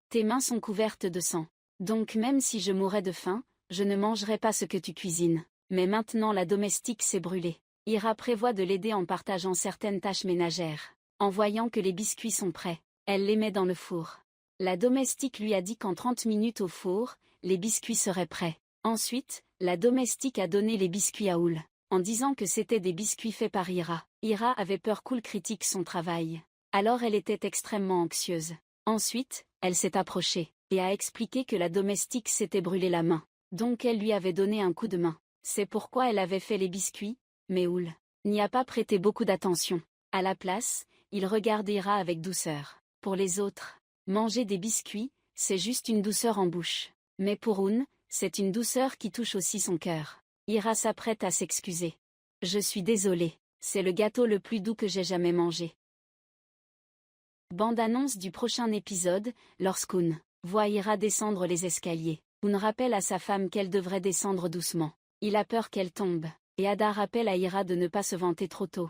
Tes mains sont couvertes de sang. Donc même si je mourais de faim, je ne mangerai pas ce que tu cuisines. Mais maintenant la domestique s'est brûlée. Ira prévoit de l'aider en partageant certaines tâches ménagères. En voyant que les biscuits sont prêts, elle les met dans le four. La domestique lui a dit qu'en 30 minutes au four, les biscuits seraient prêts. Ensuite, la domestique a donné les biscuits à Oul, en disant que c'était des biscuits faits par Ira. Ira avait peur qu'Oul critique son travail. Alors elle était extrêmement anxieuse. Ensuite, elle s'est approchée, et a expliqué que la domestique s'était brûlé la main. Donc elle lui avait donné un coup de main. C'est pourquoi elle avait fait les biscuits, mais Oul n'y a pas prêté beaucoup d'attention. À la place, il regarde Ira avec douceur. Pour les autres, manger des biscuits, c'est juste une douceur en bouche. Mais pour Oun, c'est une douceur qui touche aussi son cœur. Ira s'apprête à s'excuser. Je suis désolée, c'est le gâteau le plus doux que j'ai jamais mangé. Bande-annonce du prochain épisode, lorsqu'Oun voit Ira descendre les escaliers. Oun rappelle à sa femme qu'elle devrait descendre doucement. Il a peur qu'elle tombe, et Ada rappelle à Ira de ne pas se vanter trop tôt.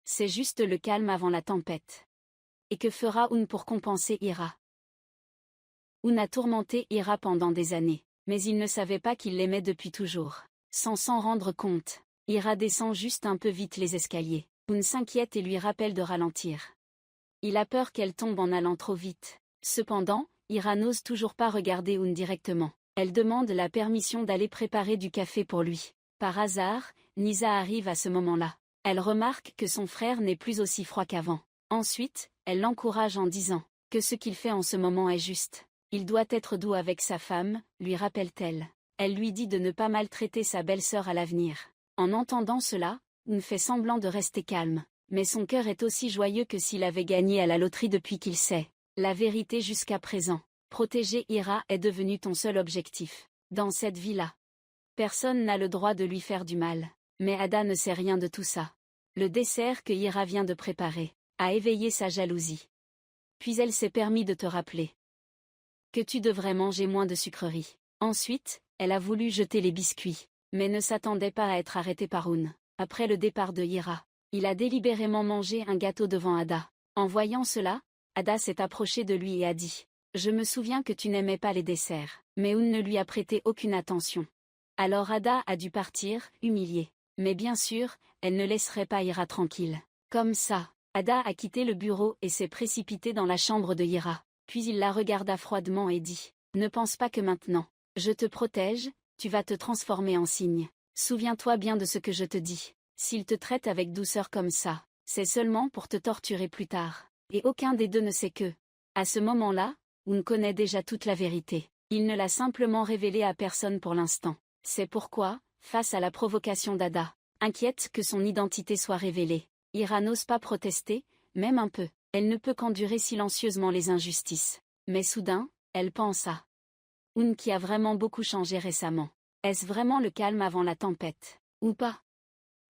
C'est juste le calme avant la tempête. Et que fera Oun pour compenser Ira? Oun a tourmenté Ira pendant des années, mais il ne savait pas qu'il l'aimait depuis toujours. Sans s'en rendre compte, Ira descend juste un peu vite les escaliers. Oun s'inquiète et lui rappelle de ralentir. Il a peur qu'elle tombe en allant trop vite. Cependant, Ira n'ose toujours pas regarder Oun directement. Elle demande la permission d'aller préparer du café pour lui. Par hasard, Nisa arrive à ce moment-là. Elle remarque que son frère n'est plus aussi froid qu'avant. Ensuite, elle l'encourage en disant que ce qu'il fait en ce moment est juste. Il doit être doux avec sa femme, lui rappelle-t-elle. Elle lui dit de ne pas maltraiter sa belle-sœur à l'avenir. En entendant cela, Oun fait semblant de rester calme. Mais son cœur est aussi joyeux que s'il avait gagné à la loterie depuis qu'il sait la vérité jusqu'à présent. Protéger Ira est devenu ton seul objectif. Dans cette vie-là, personne n'a le droit de lui faire du mal. Mais Ada ne sait rien de tout ça. Le dessert que Ira vient de préparer a éveillé sa jalousie. Puis elle s'est permis de te rappeler que tu devrais manger moins de sucreries. Ensuite, elle a voulu jeter les biscuits, mais ne s'attendait pas à être arrêtée par Oun. Après le départ de Hira, il a délibérément mangé un gâteau devant Ada. En voyant cela, Ada s'est approchée de lui et a dit « Je me souviens que tu n'aimais pas les desserts ». Mais Oun ne lui a prêté aucune attention. Alors Ada a dû partir, humiliée. Mais bien sûr, elle ne laisserait pas Hira tranquille. Comme ça, Ada a quitté le bureau et s'est précipitée dans la chambre de Hira. Puis il la regarda froidement et dit « Ne pense pas que maintenant, je te protège, tu vas te transformer en cygne. Souviens-toi bien de ce que je te dis. S'il te traite avec douceur comme ça, c'est seulement pour te torturer plus tard. Et aucun des deux ne sait que. » À ce moment-là, Oun connaît déjà toute la vérité. Il ne l'a simplement révélée à personne pour l'instant. C'est pourquoi, face à la provocation d'Ada, inquiète que son identité soit révélée, Hira n'ose pas protester, même un peu. Elle ne peut qu'endurer silencieusement les injustices. Mais soudain, elle pense à Oun qui a vraiment beaucoup changé récemment. Est-ce vraiment le calme avant la tempête, ou pas?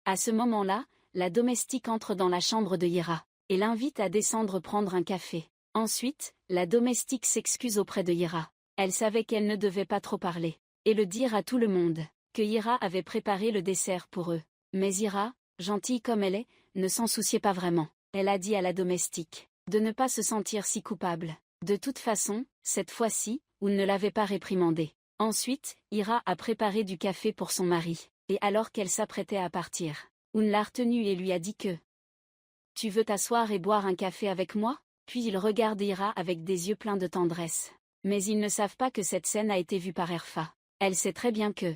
À ce moment-là, la domestique entre dans la chambre de Hira, et l'invite à descendre prendre un café. Ensuite, la domestique s'excuse auprès de Hira. Elle savait qu'elle ne devait pas trop parler, et le dire à tout le monde, que Hira avait préparé le dessert pour eux. Mais Hira, gentille comme elle est, ne s'en souciait pas vraiment. Elle a dit à la domestique de ne pas se sentir si coupable. De toute façon, cette fois-ci, Oun ne l'avait pas réprimandée. Ensuite, Hira a préparé du café pour son mari, et alors qu'elle s'apprêtait à partir, Oun l'a retenue et lui a dit que « Tu veux t'asseoir et boire un café avec moi ?» Puis il regarde Hira avec des yeux pleins de tendresse. Mais ils ne savent pas que cette scène a été vue par Erfa. Elle sait très bien que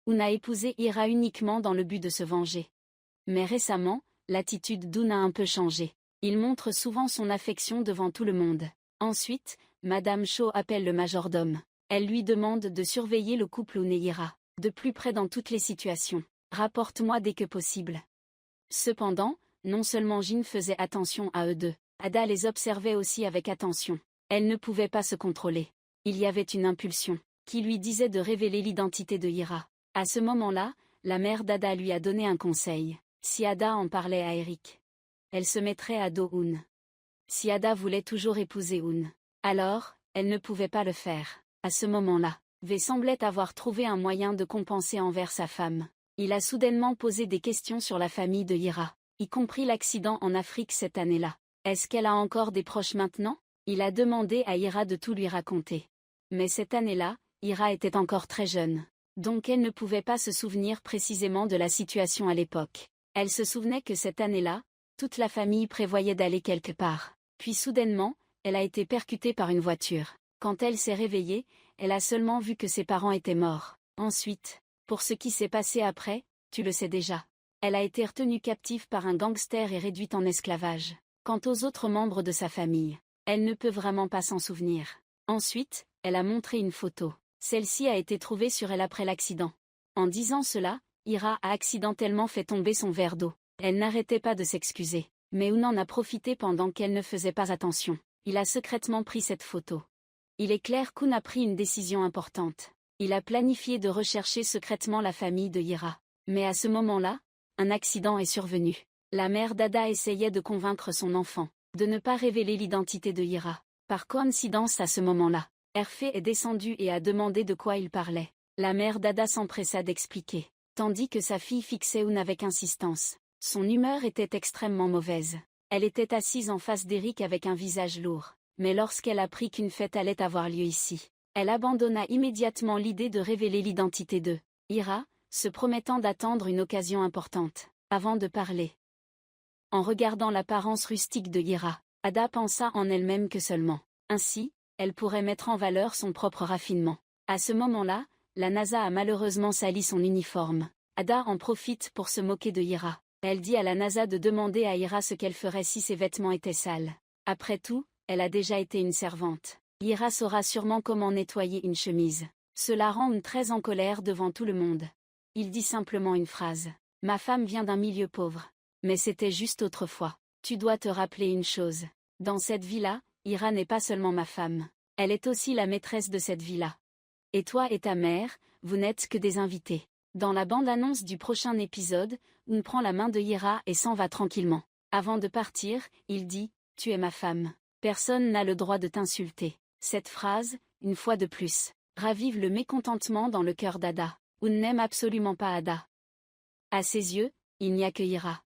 Oun a épousé Hira uniquement dans le but de se venger. Mais récemment, l'attitude d'Oun a un peu changé. Il montre souvent son affection devant tout le monde. Ensuite, Madame Cho appelle le majordome. Elle lui demande de surveiller le couple Oun et Hira, de plus près dans toutes les situations. Rapporte-moi dès que possible. Cependant, non seulement Jin faisait attention à eux deux, Ada les observait aussi avec attention. Elle ne pouvait pas se contrôler. Il y avait une impulsion qui lui disait de révéler l'identité de Hira. À ce moment-là, la mère d'Ada lui a donné un conseil. Si Ada en parlait à Eric, elle se mettrait à dos Oun. Si Ada voulait toujours épouser Oun, alors, elle ne pouvait pas le faire. À ce moment-là, V semblait avoir trouvé un moyen de compenser envers sa femme. Il a soudainement posé des questions sur la famille de Hira, y compris l'accident en Afrique cette année-là. Est-ce qu'elle a encore des proches maintenant? Il a demandé à Hira de tout lui raconter. Mais cette année-là, Hira était encore très jeune. Donc elle ne pouvait pas se souvenir précisément de la situation à l'époque. Elle se souvenait que cette année-là, toute la famille prévoyait d'aller quelque part. Puis soudainement, elle a été percutée par une voiture. Quand elle s'est réveillée, elle a seulement vu que ses parents étaient morts. Ensuite, pour ce qui s'est passé après, tu le sais déjà. Elle a été retenue captive par un gangster et réduite en esclavage. Quant aux autres membres de sa famille, elle ne peut vraiment pas s'en souvenir. Ensuite, elle a montré une photo. Celle-ci a été trouvée sur elle après l'accident. En disant cela, Hira a accidentellement fait tomber son verre d'eau. Elle n'arrêtait pas de s'excuser. Mais Oun en a profité pendant qu'elle ne faisait pas attention. Il a secrètement pris cette photo. Il est clair qu'Oun a pris une décision importante. Il a planifié de rechercher secrètement la famille de Hira. Mais à ce moment-là, un accident est survenu. La mère d'Ada essayait de convaincre son enfant de ne pas révéler l'identité de Hira. Par coïncidence à ce moment-là, Erfé est descendu et a demandé de quoi il parlait. La mère d'Ada s'empressa d'expliquer, tandis que sa fille fixait Oun avec insistance. Son humeur était extrêmement mauvaise. Elle était assise en face d'Eric avec un visage lourd. Mais lorsqu'elle apprit qu'une fête allait avoir lieu ici, elle abandonna immédiatement l'idée de révéler l'identité de Hira, se promettant d'attendre une occasion importante avant de parler. En regardant l'apparence rustique de Hira, Ada pensa en elle-même que seulement ainsi, elle pourrait mettre en valeur son propre raffinement. À ce moment-là, la NASA a malheureusement sali son uniforme. Ada en profite pour se moquer de Hira. Elle dit à la NASA de demander à Hira ce qu'elle ferait si ses vêtements étaient sales. Après tout, elle a déjà été une servante. Hira saura sûrement comment nettoyer une chemise. Cela rend Oun très en colère devant tout le monde. Il dit simplement une phrase. « Ma femme vient d'un milieu pauvre. Mais c'était juste autrefois. Tu dois te rappeler une chose. Dans cette vie-là, Hira n'est pas seulement ma femme. Elle est aussi la maîtresse de cette vie-là. Et toi et ta mère, vous n'êtes que des invités. » Dans la bande-annonce du prochain épisode, Oun prend la main de Hira et s'en va tranquillement. Avant de partir, il dit « Tu es ma femme. Personne n'a le droit de t'insulter ». Cette phrase, une fois de plus, ravive le mécontentement dans le cœur d'Ada. Un n'aime absolument pas Ada. À ses yeux, il n'y a que Ira.